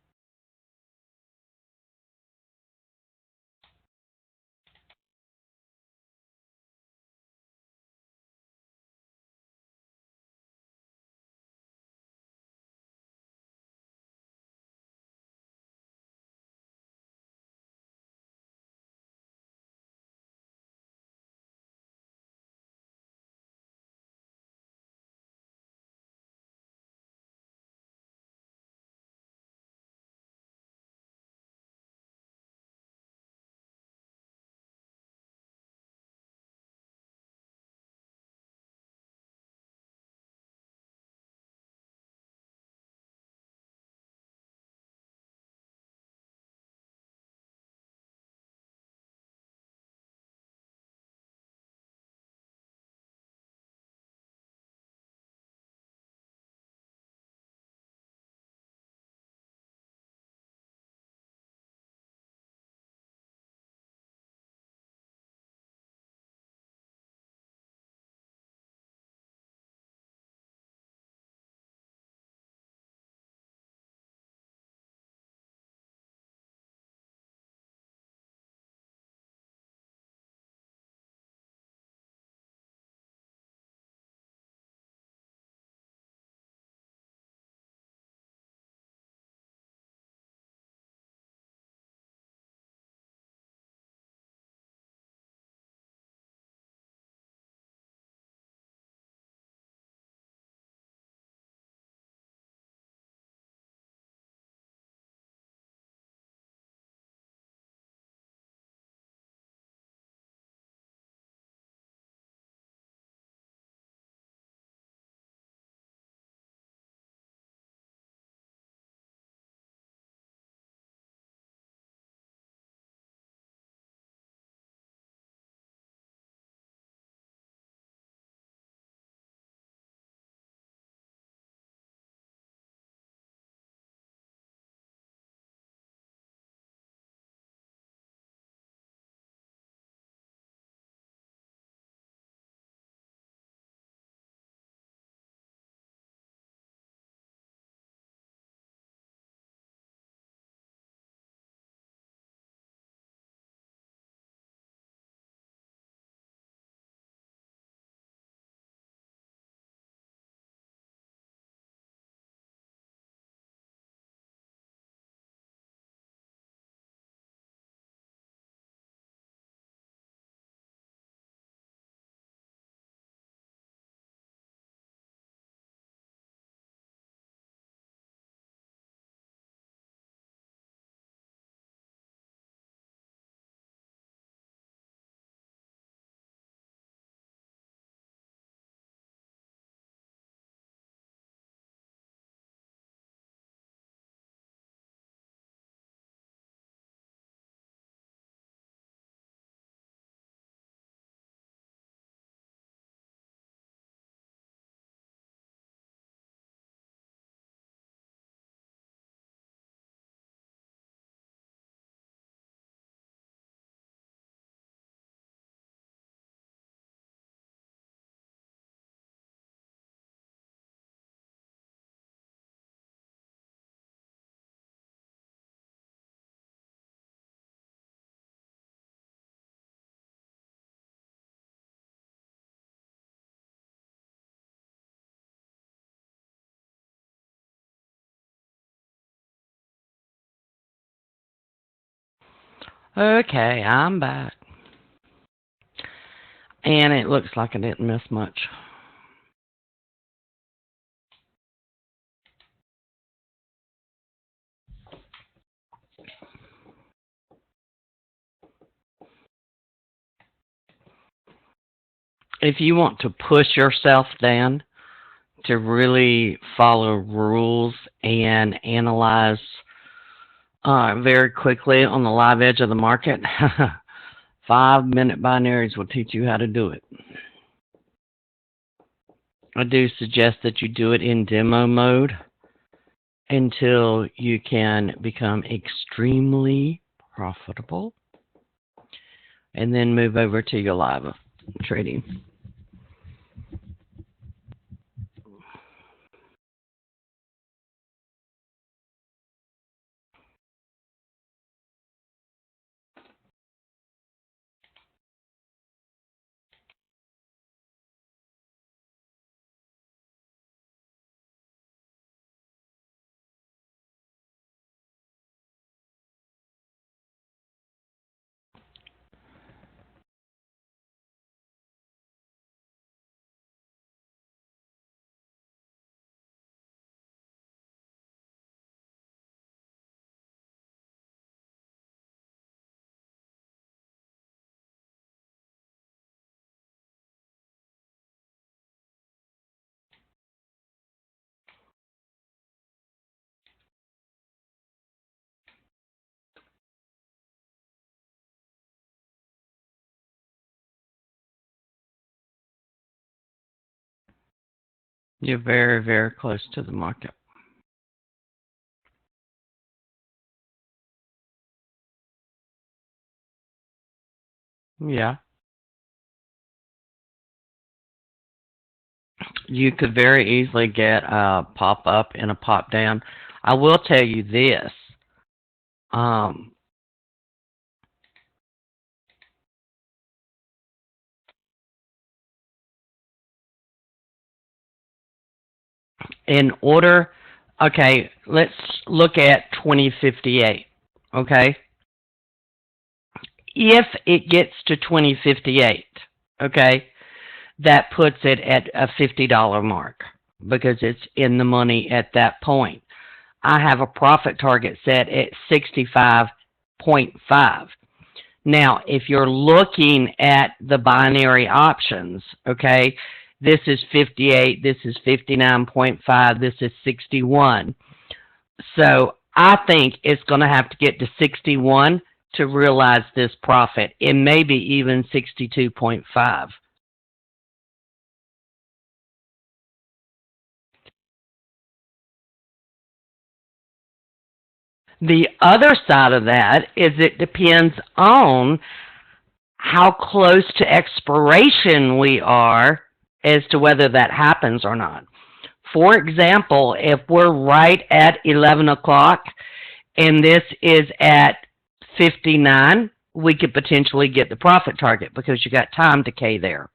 Speaker 1: Okay, I'm back. And it looks like I didn't miss much. If you want to push yourself down to really follow rules and analyze very quickly on the live edge of the market, 5-minute binaries will teach you how to do it. I do suggest that you do it in demo mode until you can become extremely profitable, and then move over to your live trading. You're very, very close to the market. Yeah. You could very easily get a pop up and a pop down. I will tell you this. Um, in order, okay, let's look at 2058. Okay. If it gets to 2058, okay, that puts it at a $50 mark because it's in the money at that point. I have a profit target set at 65.5. Now, if you're looking at the binary options, okay, this is 58, this is 59.5, this is 61. So I think it's going to have to get to 61 to realize this profit, and maybe even 62.5. The other side of that is it depends on how close to expiration we are as to whether that happens or not. For example, if we're right at 11 o'clock and this is at 59, we could potentially get the profit target because you got time decay there.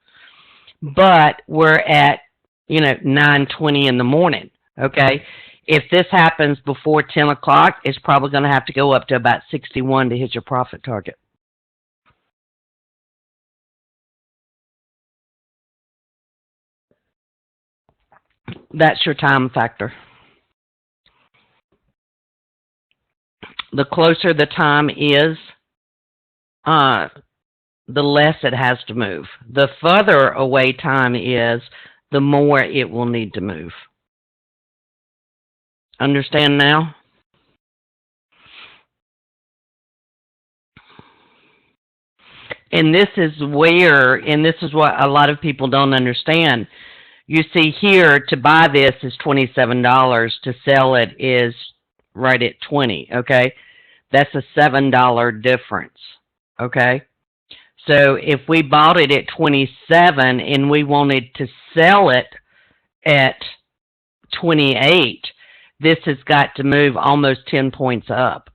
Speaker 1: But we're at, 9:20 in the morning, okay? If this happens before 10 o'clock, it's probably going to have to go up to about 61 to hit your profit target. That's your time factor. The closer the time is, the less it has to move. The further away time is, the more it will need to move. Understand now? And this is what a lot of people don't understand. You see here, to buy this is $27. To sell it is right at 20, okay? That's a $7 difference, okay? So if we bought it at 27 and we wanted to sell it at 28, this has got to move almost 10 points up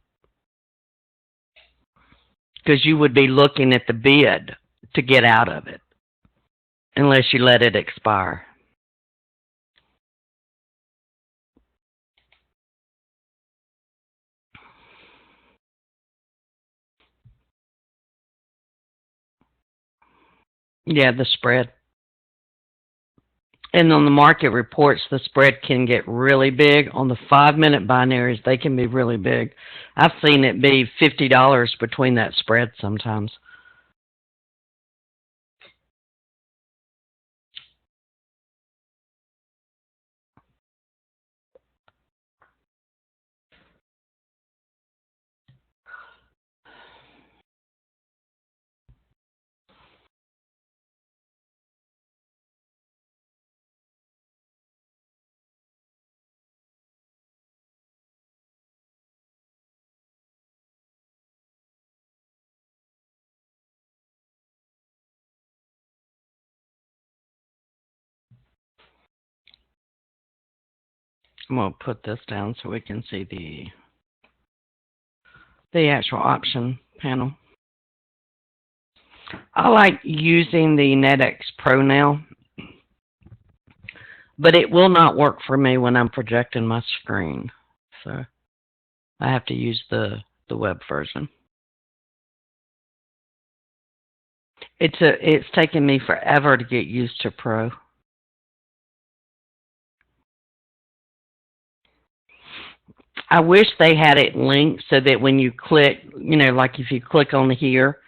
Speaker 1: because you would be looking at the bid to get out of it unless you let it expire. Yeah, the spread. And on the market reports, the spread can get really big. On the 5-minute binaries, they can be really big. I've seen it be $50 between that spread sometimes. I'm going to put this down so we can see the actual option panel. I like using the NetX Pro now, but it will not work for me when I'm projecting my screen. So I have to use the web version. It's taken me forever to get used to Pro. I wish they had it linked so that when you click, like if you click on here,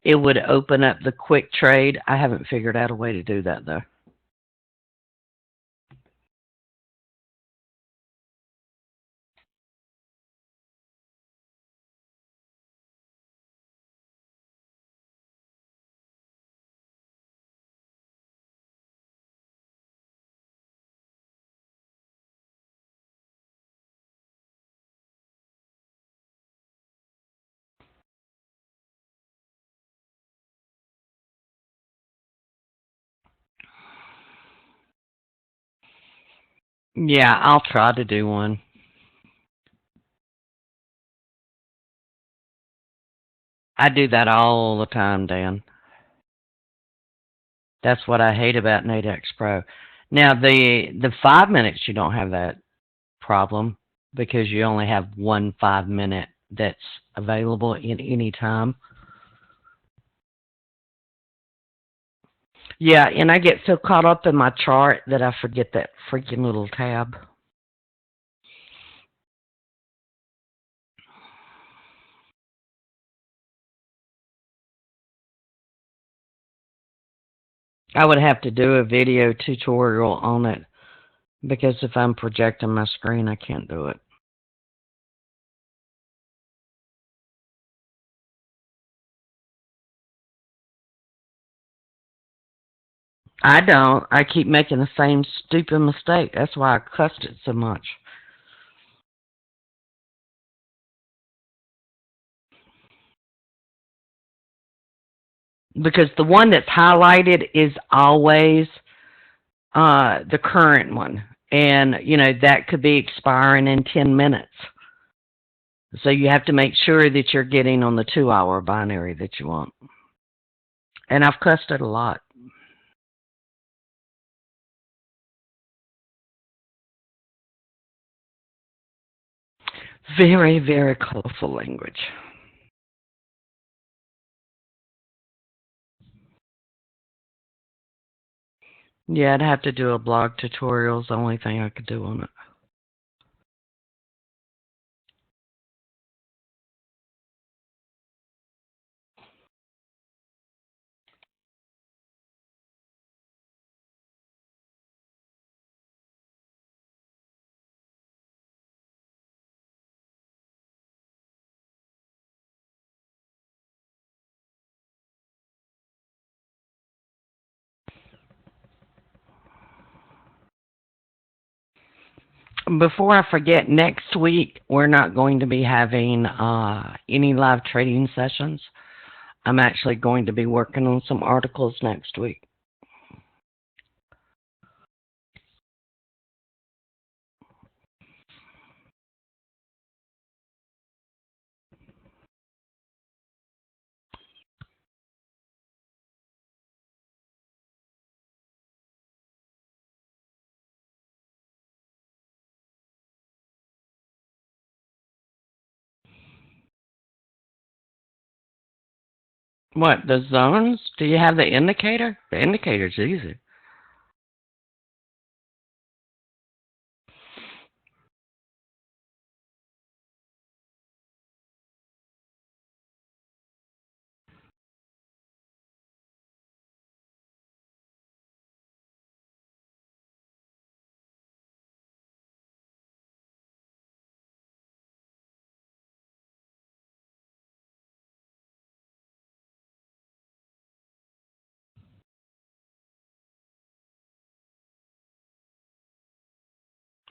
Speaker 1: it would open up the quick trade. I haven't figured out a way to do that though. Yeah, I'll try to do one. I do that all the time, Dan. That's what I hate about NetX Pro. Now the 5 minutes you don't have that problem because you only have one 5 minute that's available in any time. Yeah, and I get so caught up in my chart that I forget that freaking little tab. I would have to do a video tutorial on it because if I'm projecting my screen, I can't do it. I don't. I keep making the same stupid mistake. That's why I cussed it so much. Because the one that's highlighted is always the current one. And, that could be expiring in 10 minutes. So you have to make sure that you're getting on the 2-hour binary that you want. And I've cussed it a lot. Very, very colorful language. Yeah, I'd have to do a blog tutorial. Is the only thing I could do on it. Before I forget, next week we're not going to be having any live trading sessions. I'm actually going to be working on some articles next week. What, the zones? Do you have the indicator? The indicator's easy.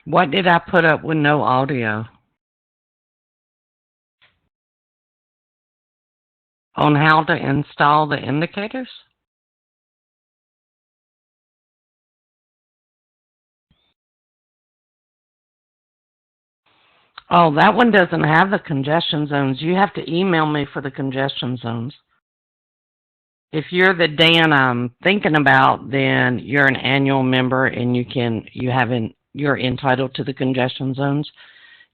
Speaker 1: What did I put up with no audio? On how to install the indicators? Oh, that one doesn't have the congestion zones. You have to email me for the congestion zones. If you're the Dan I'm thinking about, then you're an annual member and you're entitled to the congestion zones.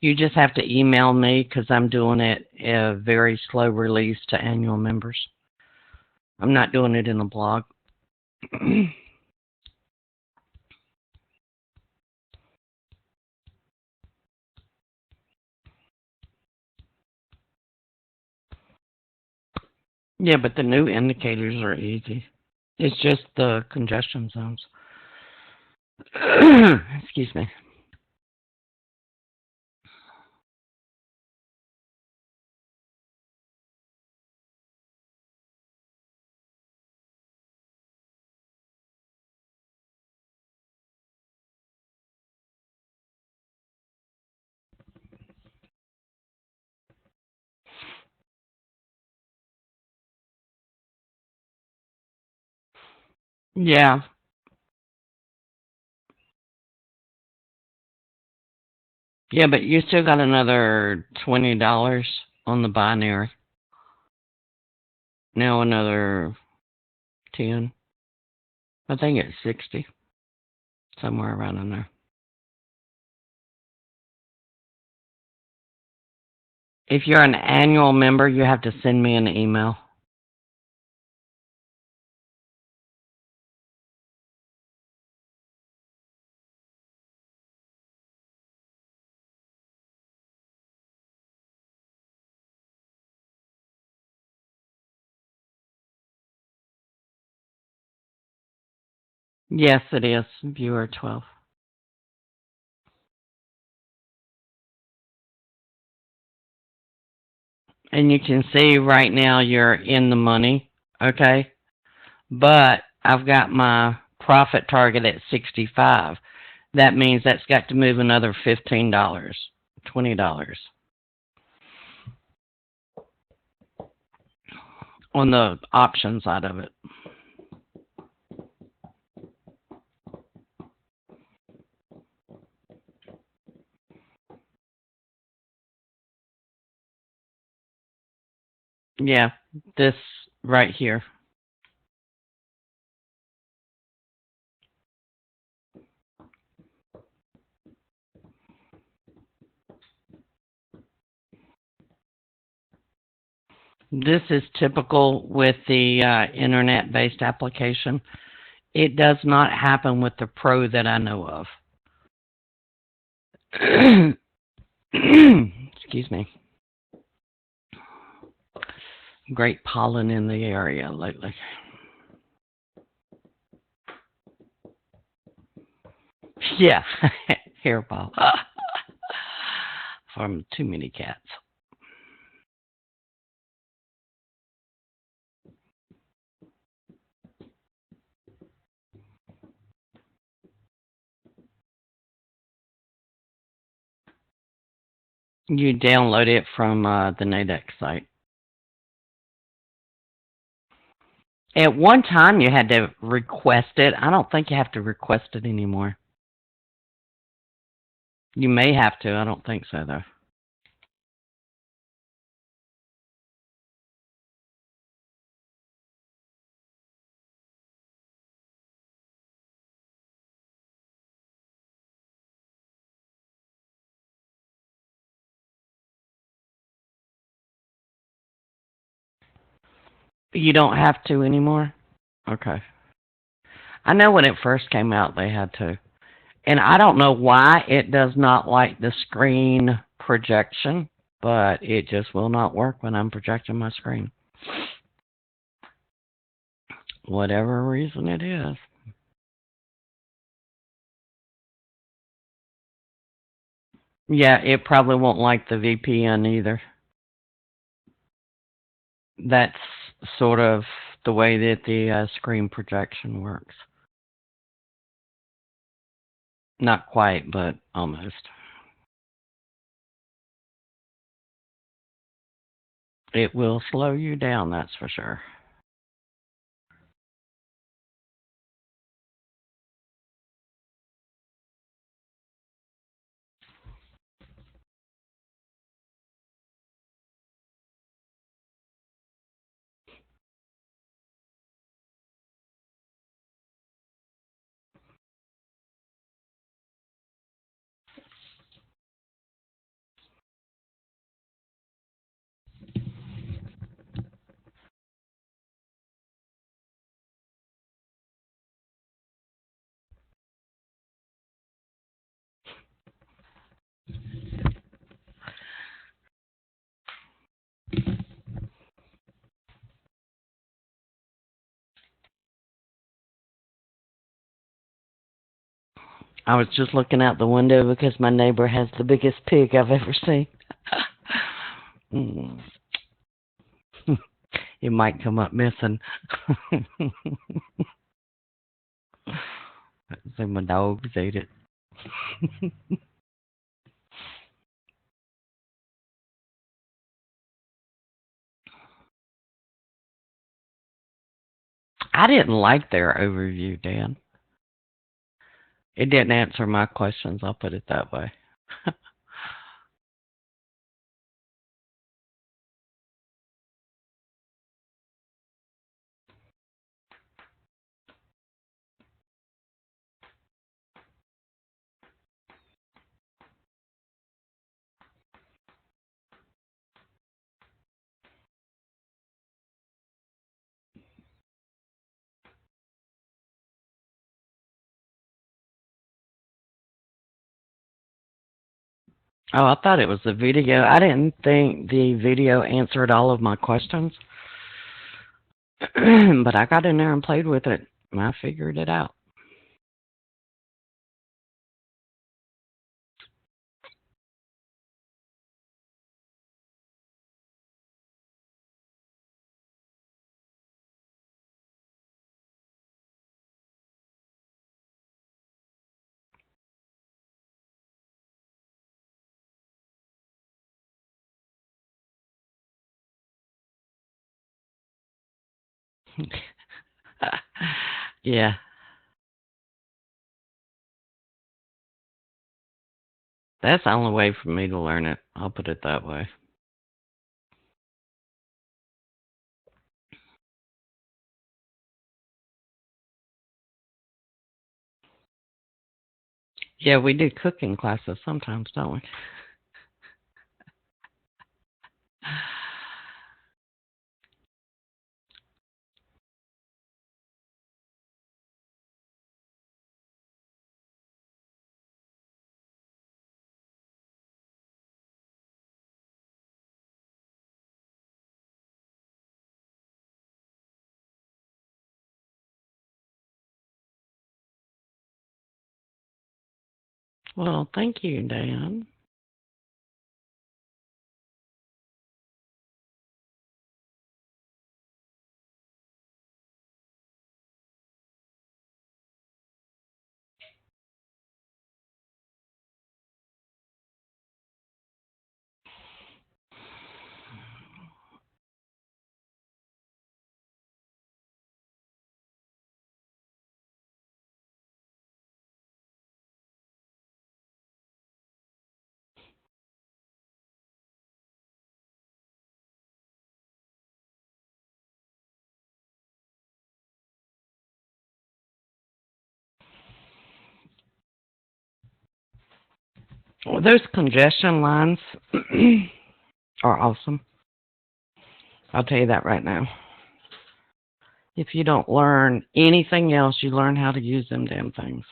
Speaker 1: You just have to email me because I'm doing it a very slow release to annual members. I'm not doing it in the blog. Yeah, but the new indicators are easy. It's just the congestion zones. Excuse me. Yeah. Yeah, but you still got another $20 on the binary. Now another 10. I think it's 60. Somewhere around in there. If you're an annual member, you have to send me an email. Yes, it is. Viewer 12. And you can see right now you're in the money, okay? But I've got my profit target at 65. That means that's got to move another $15, $20 on the option side of it. Yeah, this right here. This is typical with the internet-based application. It does not happen with the Pro that I know of. Excuse me. Great pollen in the area lately. Yeah, hairball. From too many cats. You download it from the Nadex site. At one time, you had to request it. I don't think you have to request it anymore. You may have to. I don't think so, though. You don't have to anymore? Okay. I know when it first came out they had to. And I don't know why it does not like the screen projection, but it just will not work when I'm projecting my screen. Whatever reason it is. Yeah, it probably won't like the VPN either. That's sort of the way that the screen projection works. Not quite, but almost. It will slow you down, that's for sure. I was just looking out the window because my neighbor has the biggest pig I've ever seen. Mm. It might come up missing. So my dogs ate it. I didn't like their overview, Dan. It didn't answer my questions, I'll put it that way. Oh, I thought it was the video. I didn't think the video answered all of my questions. But I got in there and played with it, and I figured it out. Yeah, that's the only way for me to learn it. I'll put it that way. Yeah, we do cooking classes sometimes, don't we? Well, thank you, Dan. Well, those congestion lines are awesome. I'll tell you that right now. If you don't learn anything else, you learn how to use them damn things.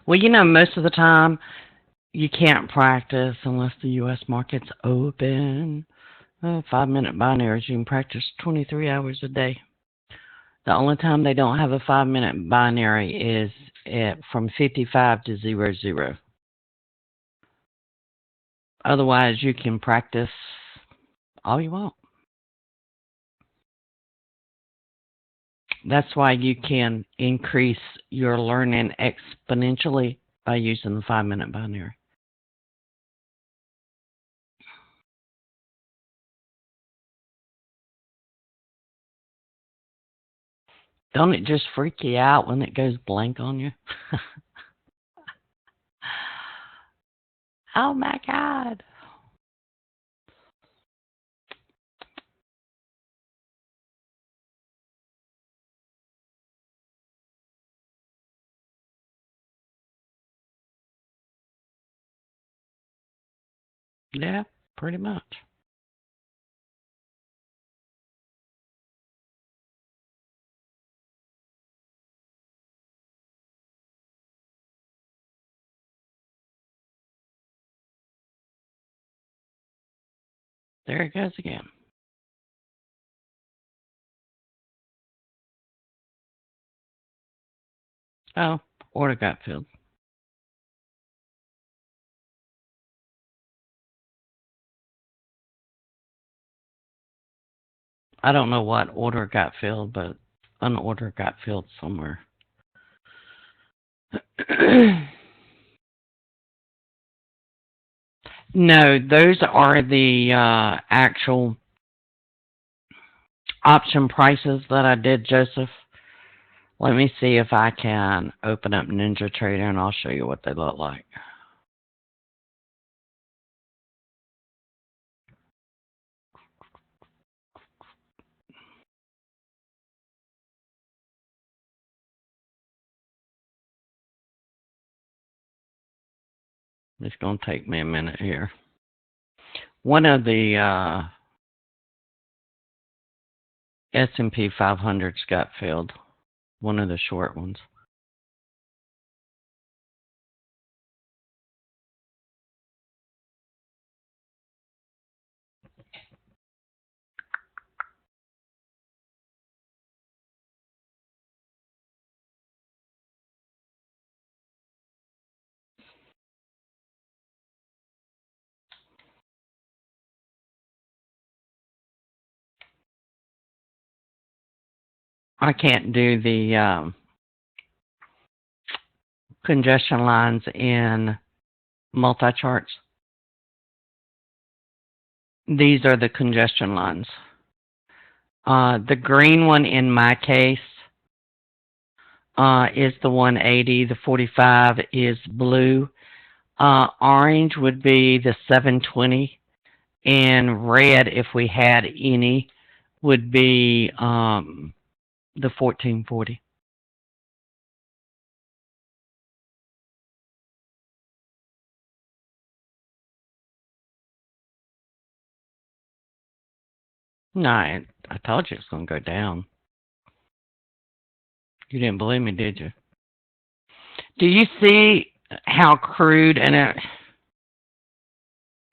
Speaker 1: Well, you know, most of the time you can't practice unless the U.S. market's open. 5-minute binaries, you can practice 23 hours a day. The only time they don't have a 5-minute binary is from 55 to 00. Otherwise, you can practice all you want. That's why you can increase your learning exponentially by using the 5-minute binary. Don't it just freak you out when it goes blank on you? Oh my God. Yeah, pretty much. There it goes again. Oh, order got filled. I don't know what order got filled, but an order got filled somewhere. No, those are the actual option prices that I did, Joseph. Let me see if I can open up NinjaTrader and I'll show you what they look like. It's going to take me a minute here. One of the S&P 500s got filled. One of the short ones. I can't do the congestion lines in multi-charts. These are the congestion lines. The green one in my case is the 180. The 45 is blue. Orange would be the 720. And red, if we had any, would be the 1440. No, I told you it's going to go down. You didn't believe me, did you? Do you see how crude and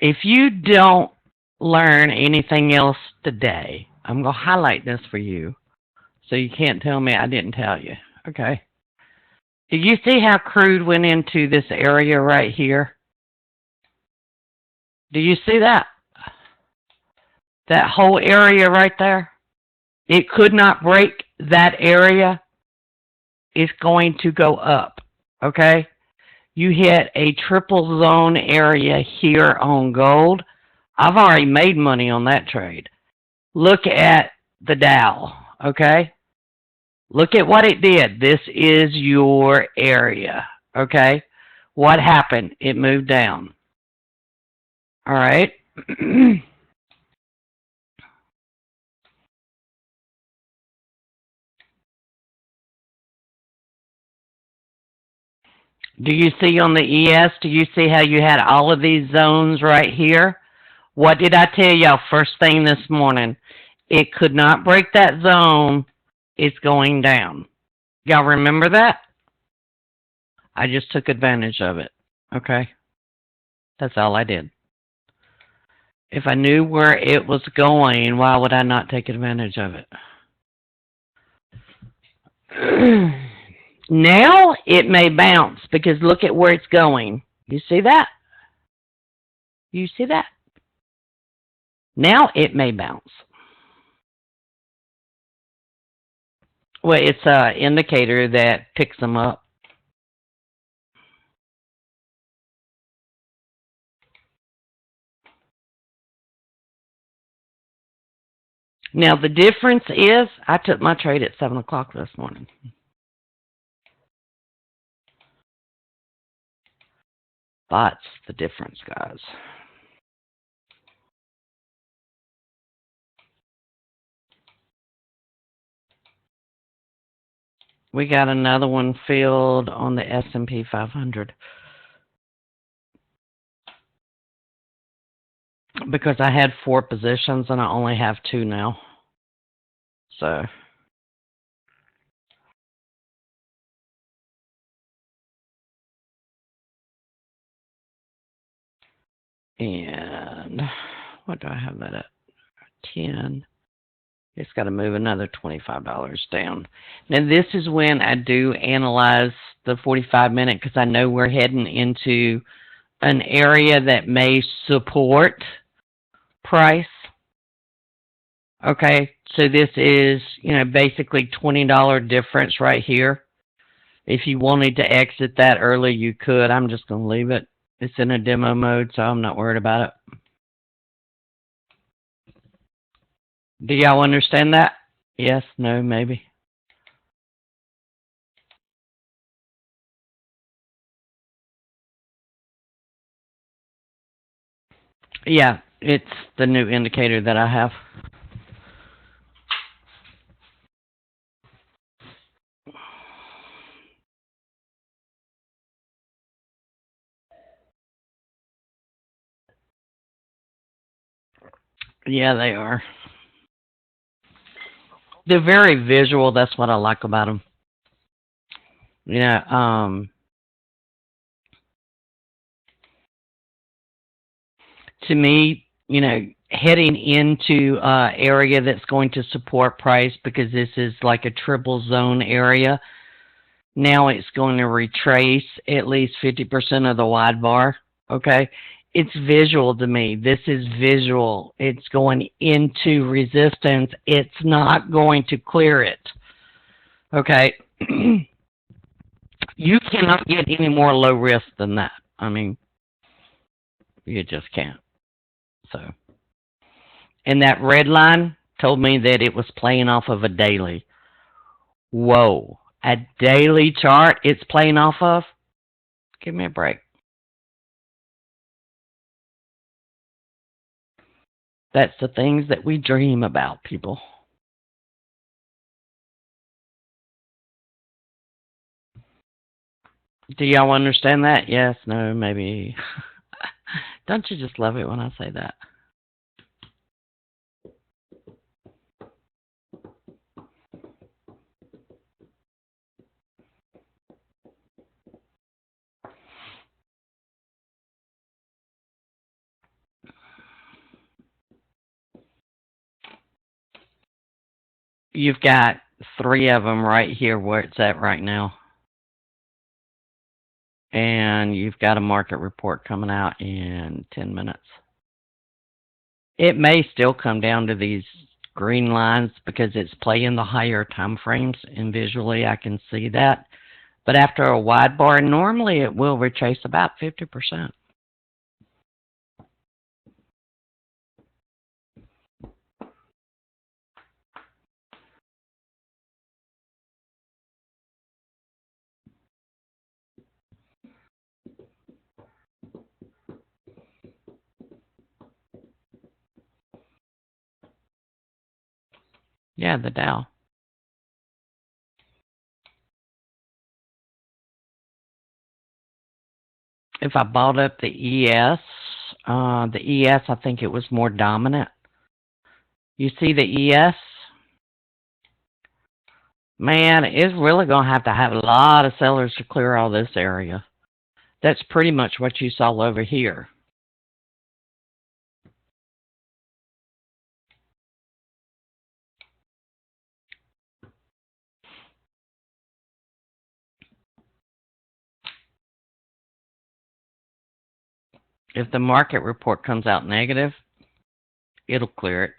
Speaker 1: if you don't learn anything else today, I'm going to highlight this for you so you can't tell me I didn't tell you. Okay. Do you see how crude went into this area right here? Do you see that? That whole area right there? It could not break that area is going to go up, okay? You hit a triple zone area here on gold. I've already made money on that trade. Look at the Dow, okay? Look at what it did. This is your area, okay? What happened? It moved down. All right. Do you see on the ES, do you see how you had all of these zones right here? What did I tell y'all first thing this morning? It could not break that zone. It's going down. Y'all remember that? I just took advantage of it. Okay? That's all I did. If I knew where it was going, why would I not take advantage of it? Now it may bounce because look at where it's going. You see that? You see that? Now it may bounce. Well, it's an indicator that picks them up. Now the difference is I took my trade at 7 o'clock this morning. That's the difference, guys. We got another one filled on the S&P 500. Because I had 4 positions and I only have 2 now. So. And what do I have that at? 10. It's got to move another $25 down. Now this is when I do analyze the 45-minute because I know we're heading into an area that may support price. Okay, so this is, basically $20 difference right here. If you wanted to exit that early, you could. I'm just going to leave it. It's in a demo mode, so I'm not worried about it. Do y'all understand that? Yes, no, maybe. Yeah, it's the new indicator that I have. Yeah, they are. They're very visual. That's what I like about them. To me, heading into area that's going to support price because this is like a triple zone area. Now it's going to retrace at least 50% of the wide bar. Okay. It's visual to me. This is visual. It's going into resistance. It's not going to clear it. Okay. You cannot get any more low risk than that. I mean, you just can't. So, and that red line told me that it was playing off of a daily. Whoa. A daily chart it's playing off of? Give me a break. That's the things that we dream about, people. Do y'all understand that? Yes, no, maybe. Don't you just love it when I say that? You've got 3 of them right here where it's at right now. And you've got a market report coming out in 10 minutes. It may still come down to these green lines because it's playing the higher time frames, and visually I can see that. But after a wide bar, normally it will retrace about 50%. Yeah, the Dow. If I bought up the ES, I think it was more dominant. You see the ES? Man, it's really going to have a lot of sellers to clear all this area. That's pretty much what you saw over here. If the market report comes out negative, it'll clear it.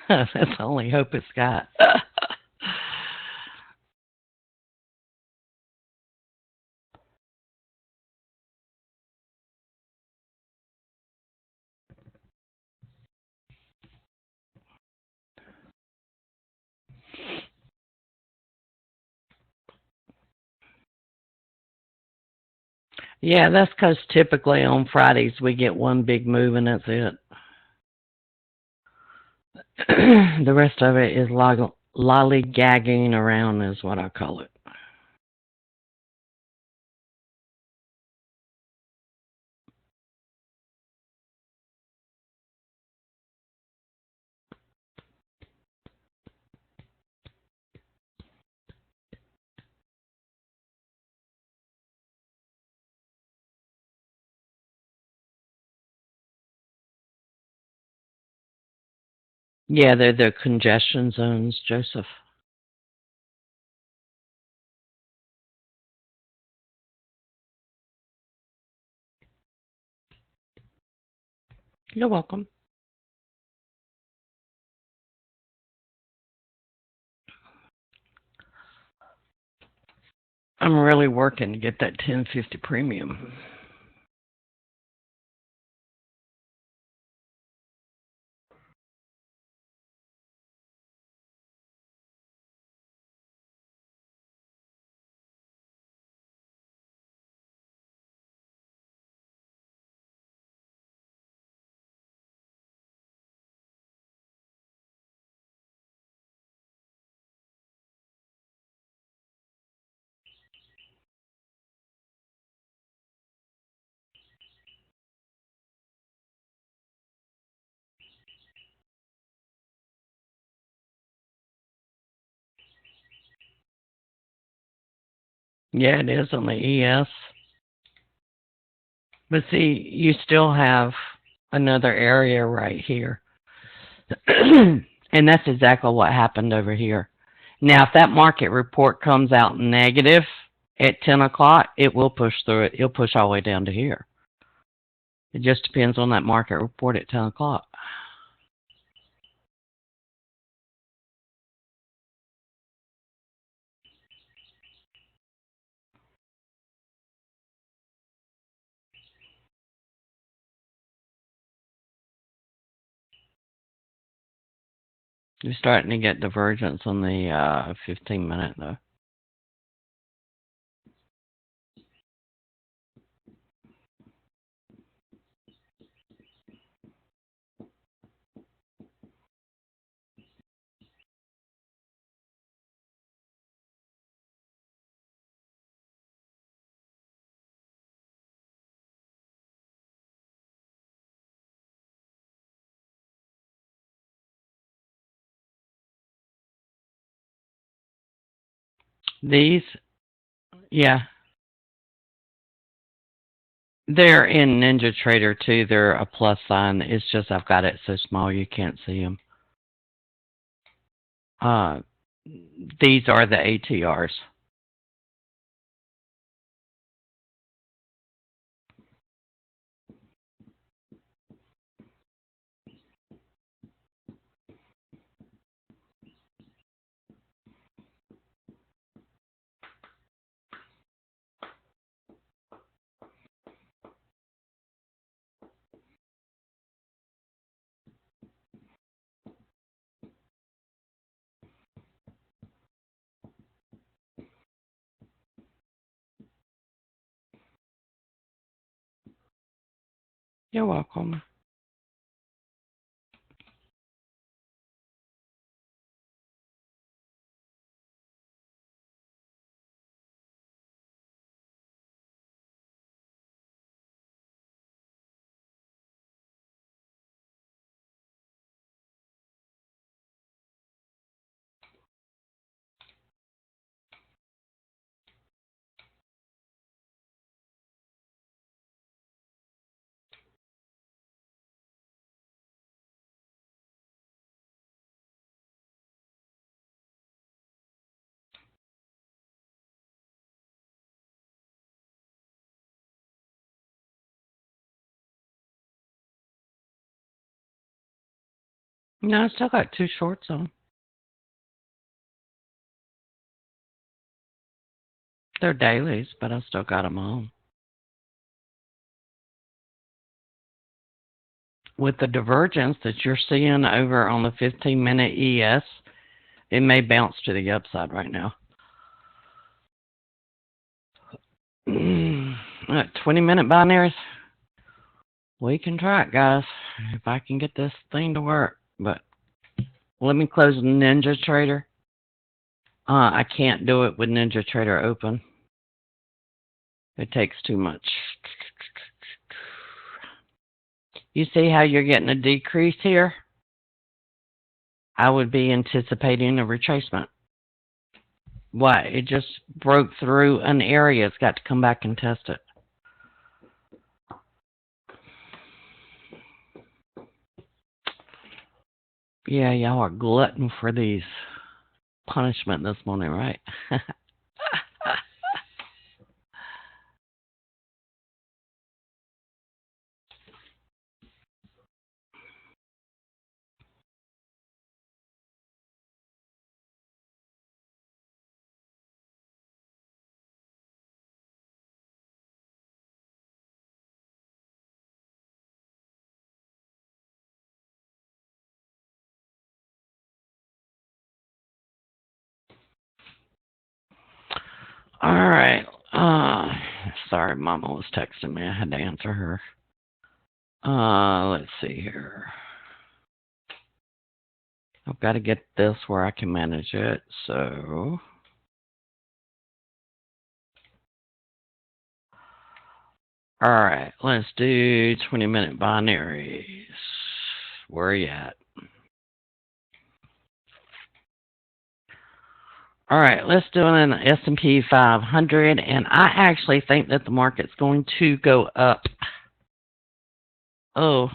Speaker 1: That's the only hope it's got. Yeah, that's because typically on Fridays we get one big move and that's it. The rest of it is lollygagging around is what I call it. Yeah, they're the congestion zones, Joseph. You're welcome. I'm really working to get that 1050 premium. Yeah, it is on the ES. But see, you still have another area right here. And that's exactly what happened over here. Now, if that market report comes out negative at 10 o'clock, it will push through it. It'll push all the way down to here. It just depends on that market report at 10 o'clock. You're starting to get divergence on the 15-minute, though. These, yeah, they're in NinjaTrader too. They're a plus sign. It's just I've got it so small you can't see them. These are the ATRs. You're welcome. No, I still got 2 shorts on. They're dailies, but I still got them on. With the divergence that you're seeing over on the 15-minute ES, it may bounce to the upside right now. 20-minute binaries. We can try it, guys, if I can get this thing to work. But let me close Ninja Trader. I can't do it with Ninja Trader open. It takes too much. You see how you're getting a decrease here? I would be anticipating a retracement. Why? It just broke through an area. It's got to come back and test it. Yeah, y'all are glutton for these punishment this morning, right? All right. Sorry, Mama was texting me. I had to answer her. Let's see here. I've got to get this where I can manage it. So, all right. Let's do 20-minute binaries. Where are you at? All right, let's do an S&P 500, and I actually think that the market's going to go up. Oh,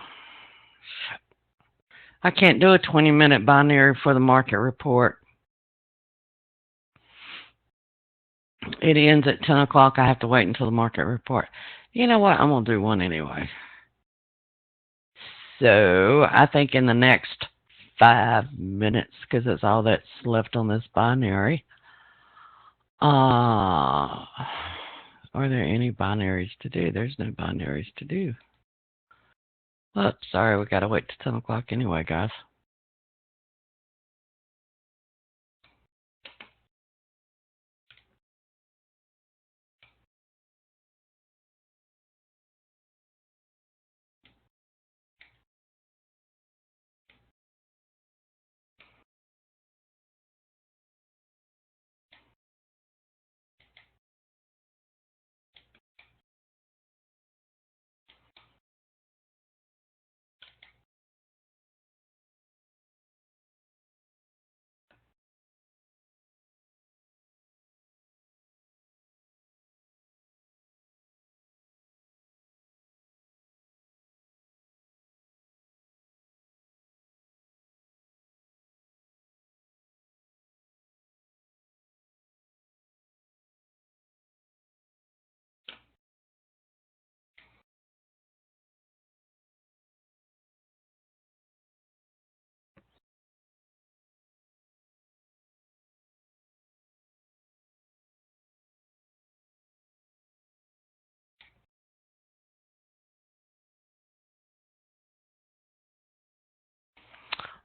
Speaker 1: I can't do a 20-minute binary for the market report. It ends at 10 o'clock. I have to wait until the market report. You know what? I'm going to do one anyway. So I think in the next 5 minutes, because that's all that's left on this binary. Are there any binaries to do? There's no binaries to do. Oops, sorry, we got to wait till 10 o'clock anyway, guys.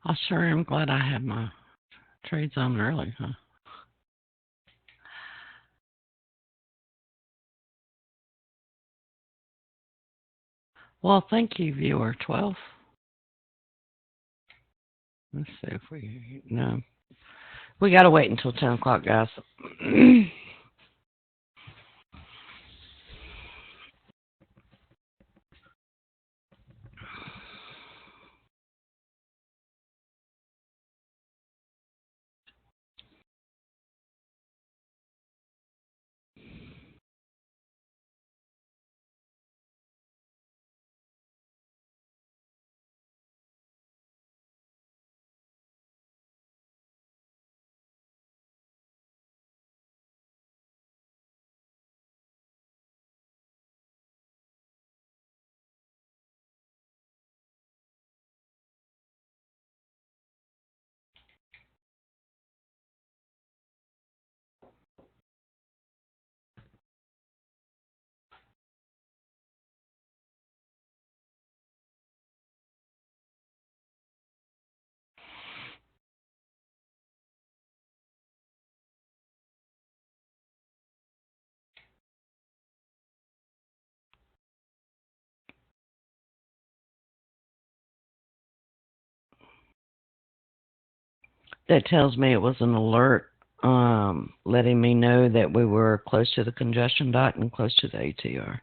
Speaker 1: I sure am glad I had my trades on early, huh? Well, thank you, viewer 12. Let's see if we, no. We got to wait until 10 o'clock, guys. That tells me it was an alert letting me know that we were close to the congestion dot and close to the ATR.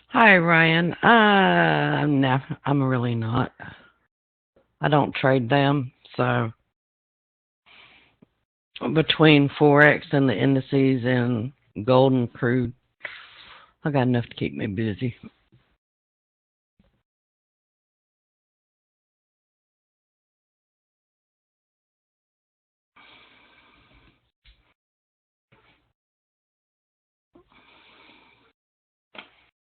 Speaker 1: Hi, Ryan. No, I'm really not. I don't trade them, so between Forex and the indices and gold and crude, I got enough to keep me busy.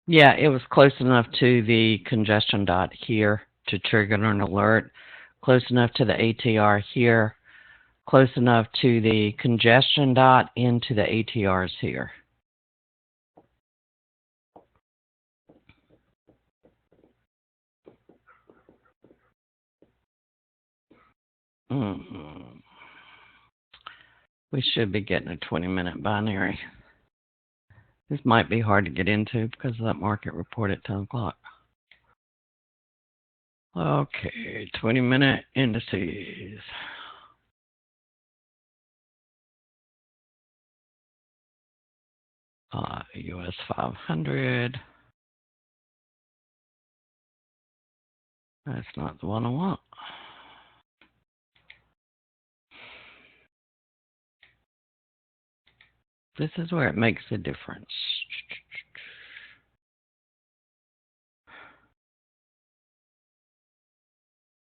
Speaker 1: Yeah, it was close enough to the congestion dot here to trigger an alert, close enough to the ATR here, close enough to the congestion dot into the ATRs here. We should be getting a 20-minute binary. This might be hard to get into because of that market report at 10 o'clock. Okay, 20-minute indices. US 500. That's not the one I want. This is where it makes a difference.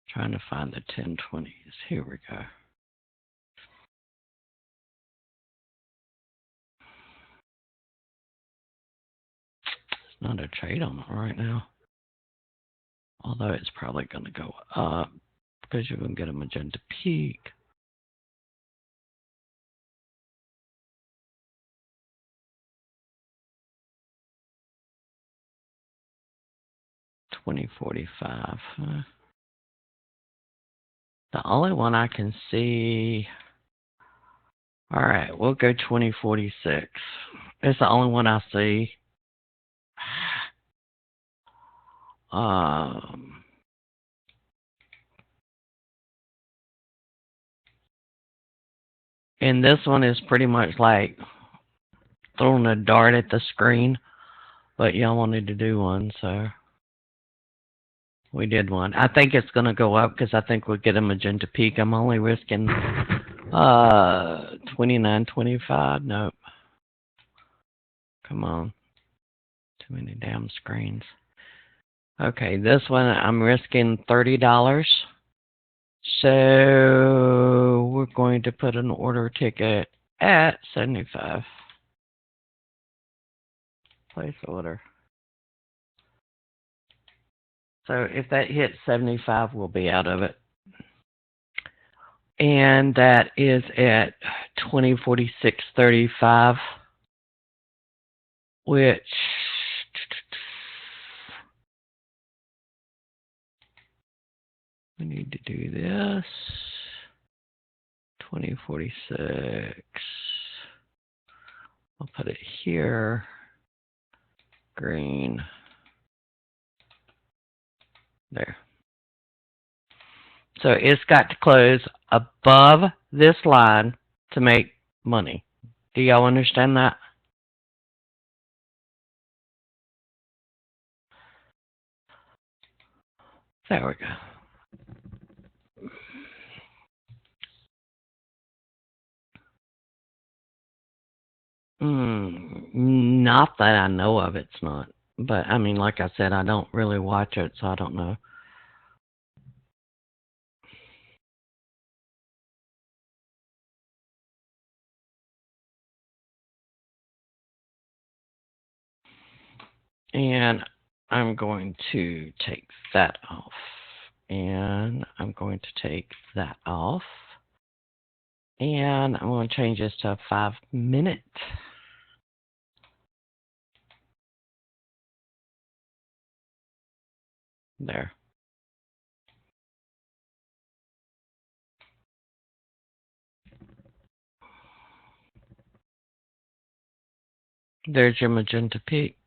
Speaker 1: Trying to find the 1020s. Here we go. It's not a trade on it right now. Although it's probably going to go up because you're going to get a magenta peak. $20.45. The only one I can see. All right, we'll go $20.46. It's the only one I see. And this one is pretty much like throwing a dart at the screen, but y'all wanted to do one, so we did one. I think it's going to go up because I think we'll get a magenta peak. I'm only risking 29.25. Nope. Come on. Too many damn screens. Okay, this one I'm risking $30. So we're going to put an order ticket at 75. Place order. So if that hits 75, we'll be out of it. And that is at 2046.35, which We need to do this. 2046. I'll put it here. Green. There. So it's got to close above this line to make money. Do y'all understand that? There we go. Not that I know of, it's not. But, I mean, like I said, I don't really watch it, so I don't know. And I'm going to take that off. And I'm going to take that off. And I'm going to change this to 5 minutes. There. There's your magenta peak.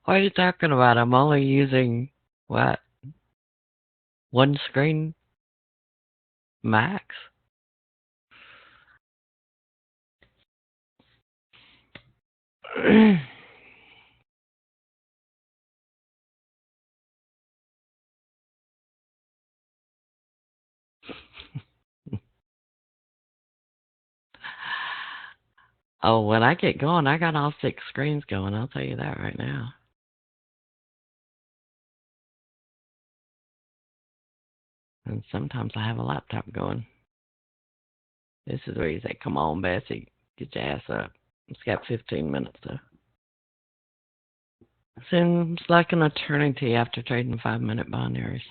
Speaker 1: What are you talking about? I'm only using, what, one screen max? Oh, when I get going, I got all 6 screens going. I'll tell you that right now. And sometimes I have a laptop going. This is where you say, come on, Bessie, get your ass up. It's got 15 minutes, though. Seems like an eternity after trading 5-minute binaries.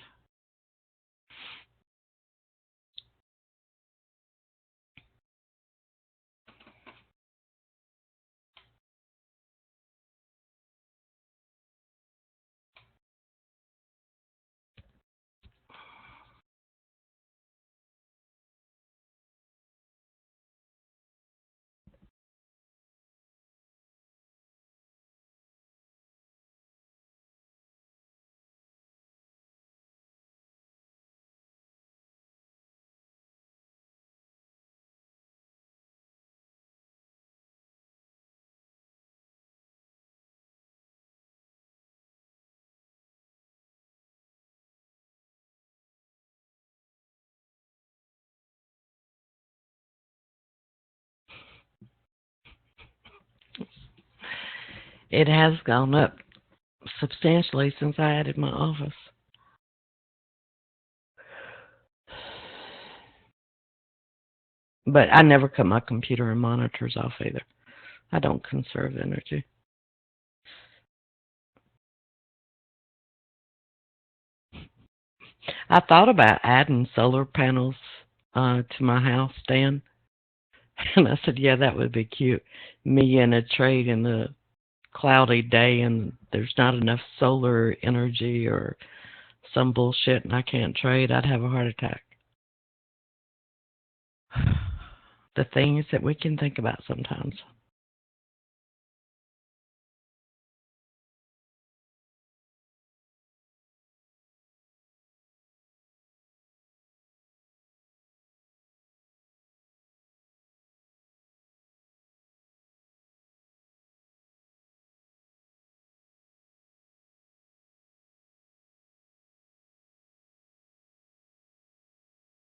Speaker 1: It has gone up substantially since I added my office. But I never cut my computer and monitors off either. I don't conserve energy. I thought about adding solar panels to my house, Dan. And I said, yeah, that would be cute. Me in a trade in the cloudy day and there's not enough solar energy or some bullshit and I can't trade, I'd have a heart attack. The things that we can think about sometimes.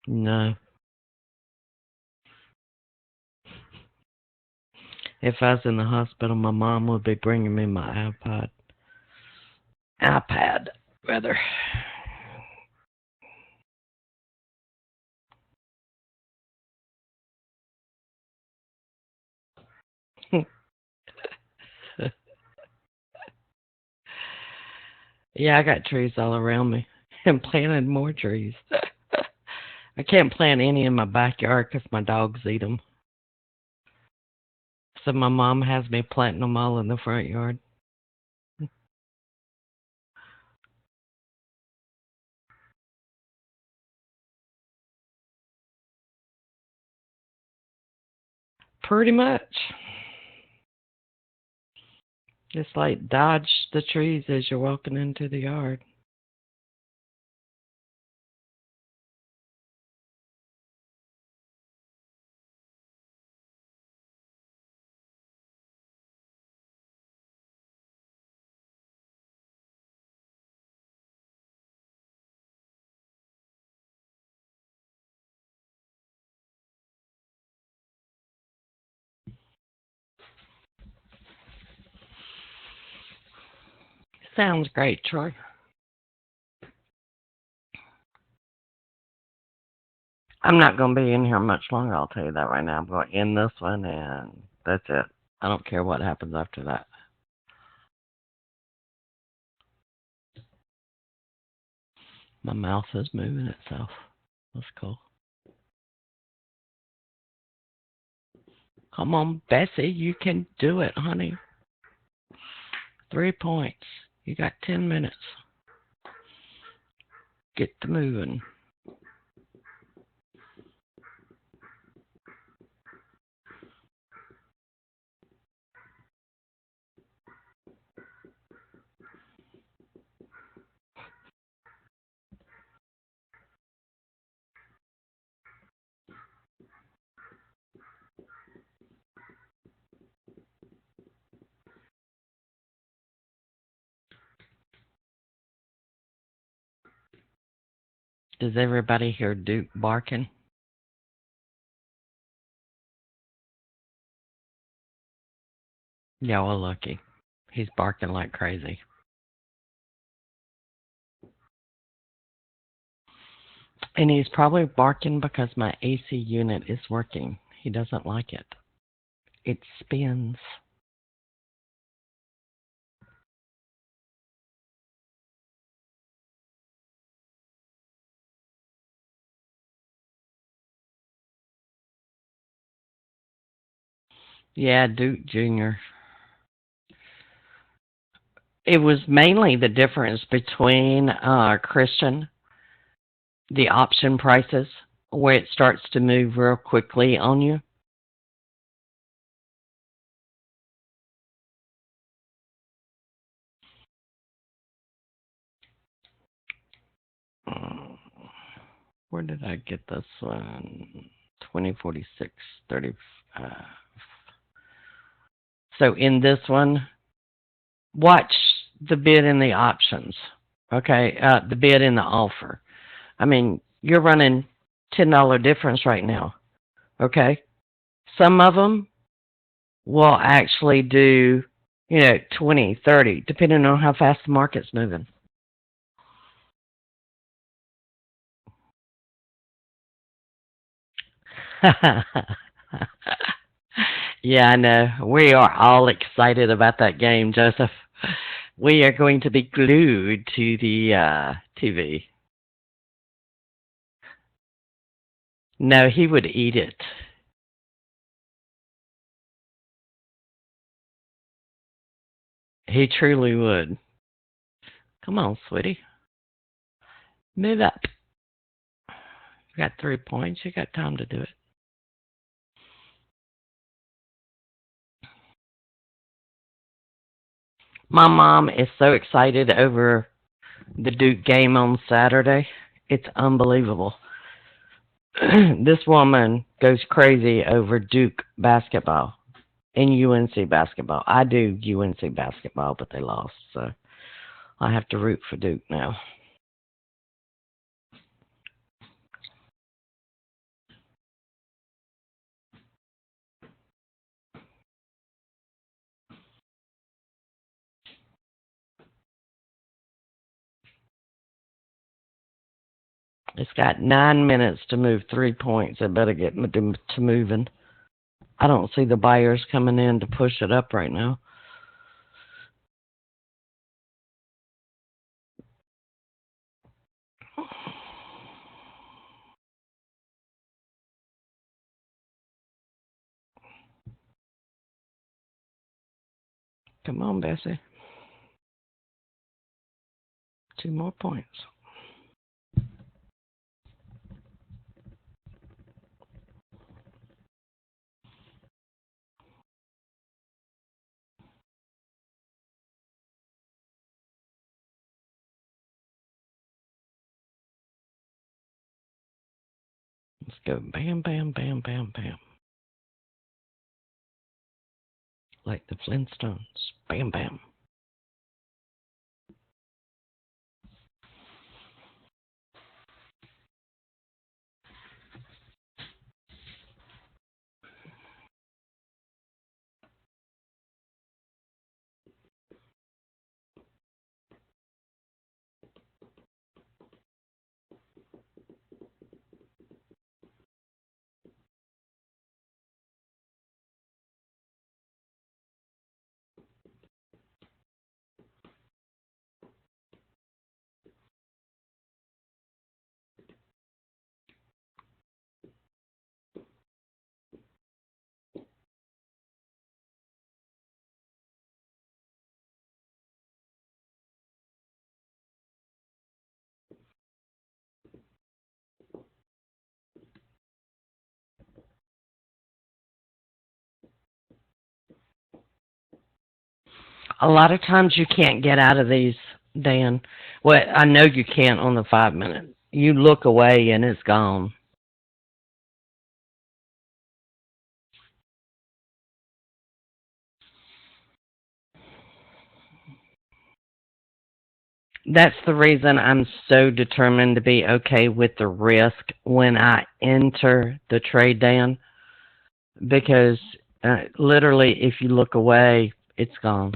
Speaker 1: No. If I was in the hospital, my mom would be bringing me my iPad, rather. Yeah, I got trees all around me and planted more trees. I can't plant any in my backyard because my dogs eat them. So my mom has me planting them all in the front yard. Pretty much. Just like dodge the trees as you're walking into the yard. Sounds great, Troy. I'm not going to be in here much longer, I'll tell you that right now. I'm going to end this one, and that's it. I don't care what happens after that. My mouth is moving itself. That's cool. Come on, Bessie, you can do it, honey. 3 points. You got 10 minutes. Get to moving. Does everybody hear Duke barking? Yeah, well, lucky. He's barking like crazy. And he's probably barking because my AC unit is working. He doesn't like it. It spins. Yeah, Duke Jr. It was mainly the difference between Christian, the option prices, where it starts to move real quickly on you. Where did I get this one? 2046, 30. So in this one, watch the bid in the options. Okay, the bid in the offer. I mean, you're running $10 difference right now. Okay, some of them will actually do, 20, 30, depending on how fast the market's moving. Yeah, I know. We are all excited about that game, Joseph. We are going to be glued to the TV. No, he would eat it. He truly would. Come on, sweetie. Move up. You got 3 points. You got time to do it. My mom is so excited over the Duke game on Saturday. It's unbelievable. This woman goes crazy over Duke basketball and UNC basketball. I do UNC basketball, but they lost, so I have to root for Duke now. It's got 9 minutes to move 3 points. It better get to moving. I don't see the buyers coming in to push it up right now. Come on, Bessie. 2 more points. Let's go bam, bam, bam, bam, bam. Like the Flintstones. Bam, bam. A lot of times you can't get out of these, Dan. Well, I know you can't on the 5 minute. You look away and it's gone. That's the reason I'm so determined to be okay with the risk when I enter the trade, Dan, because literally, if you look away, it's gone.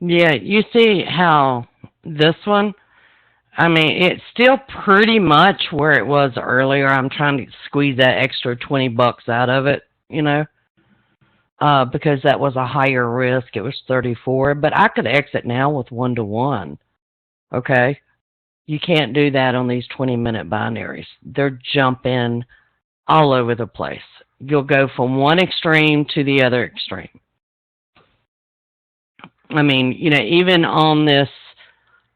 Speaker 1: Yeah, you see how this one, I mean, it's still pretty much where it was earlier. I'm trying to squeeze that extra $20 out of it, because that was a higher risk. It was 34, but I could exit now with 1-to-1. Okay, you can't do that on these 20-minute binaries. They're jumping all over the place. You'll go from one extreme to the other extreme. I mean, even on this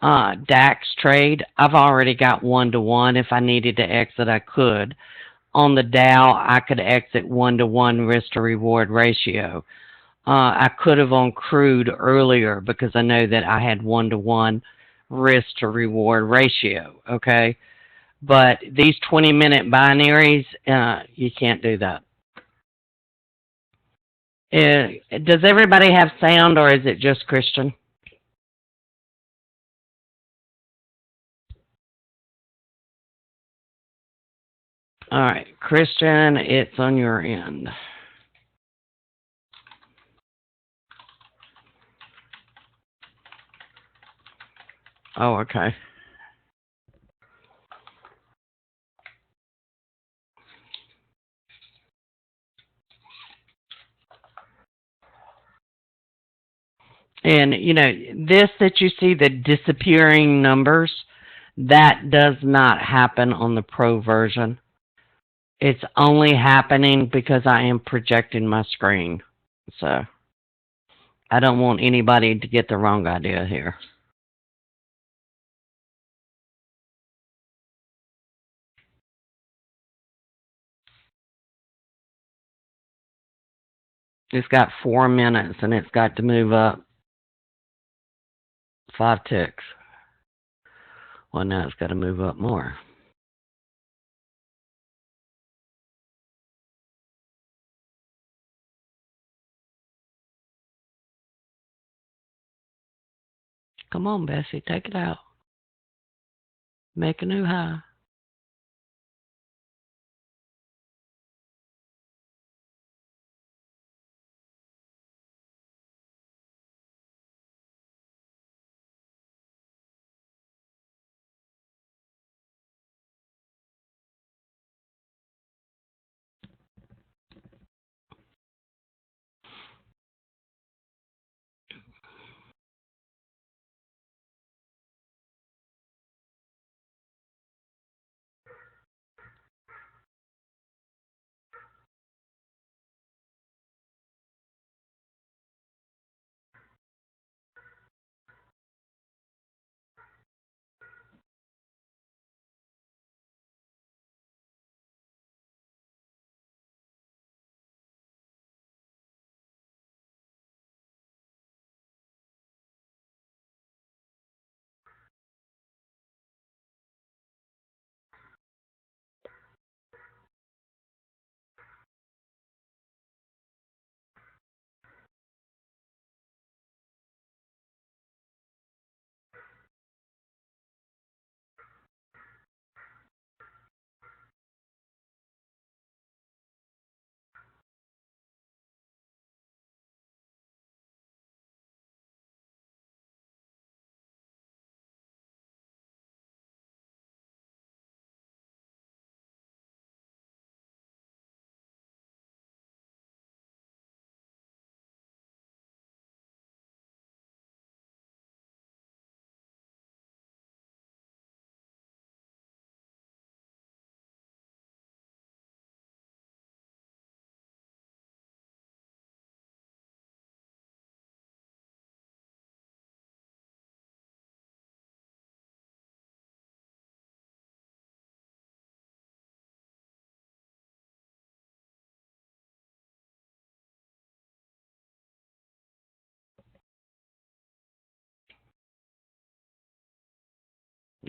Speaker 1: DAX trade, I've already got 1-to-1. If I needed to exit, I could. On the Dow, I could exit 1-to-1 risk to reward ratio. I could have on crude earlier because I know that I had 1-to-1 risk to reward ratio. Okay, but these 20-minute binaries, you can't do that. Does everybody have sound, or is it just Christian? All right, Christian, it's on your end. Oh, okay. And, this that you see, the disappearing numbers, that does not happen on the Pro version. It's only happening because I am projecting my screen. So, I don't want anybody to get the wrong idea here. It's got 4 minutes, and it's got to move up 5 ticks. Well, now it's got to move up more. Come on, Bessie, take it out. Make a new high.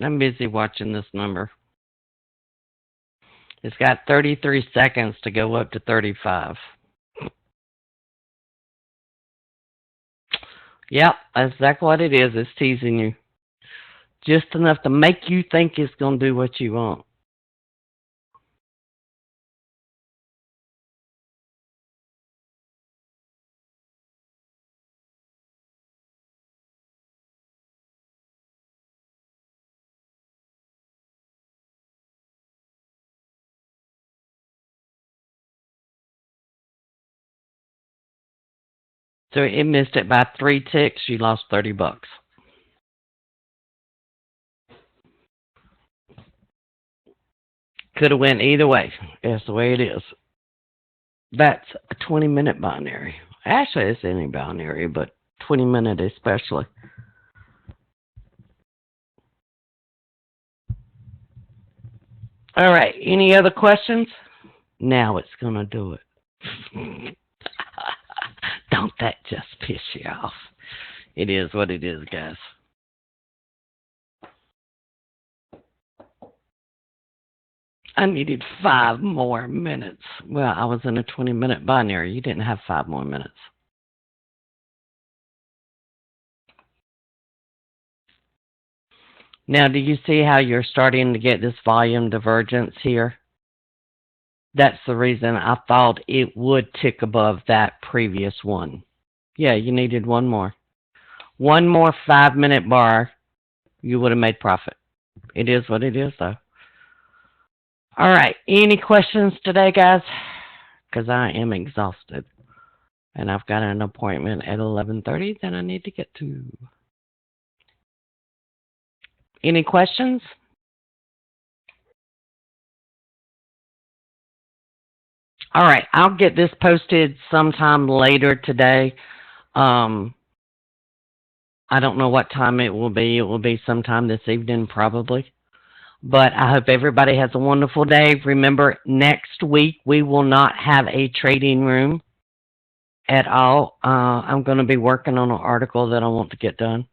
Speaker 1: I'm busy watching this number. It's got 33 seconds to go up to 35. Yep, that's exactly what it is. It's teasing you. Just enough to make you think it's going to do what you want. So it missed it by 3 ticks. You lost $30. Could have went either way. That's the way it is. That's a 20-minute binary. Actually, it's any binary, but 20-minute especially. All right. Any other questions? Now it's going to do it. Don't that just piss you off? It is what it is, guys. I needed 5 more minutes. Well, I was in a 20-minute binary. You didn't have 5 more minutes. Now, do you see how you're starting to get this volume divergence here? That's the reason I thought it would tick above that previous one. Yeah, you needed one more. One more 5-minute bar, you would have made profit. It is what it is, though. All right. Any questions today, guys? Because I am exhausted. And I've got an appointment at 11:30 that I need to get to. Any questions? All right. I'll get this posted sometime later today. I don't know what time it will be. It will be sometime this evening, probably. But I hope everybody has a wonderful day. Remember, next week we will not have a trading room at all. I'm going to be working on an article that I want to get done.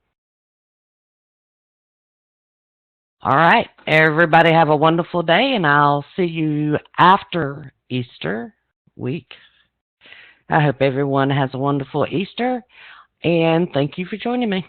Speaker 1: All right. Everybody have a wonderful day, and I'll see you after Easter week. I hope everyone has a wonderful Easter, and thank you for joining me.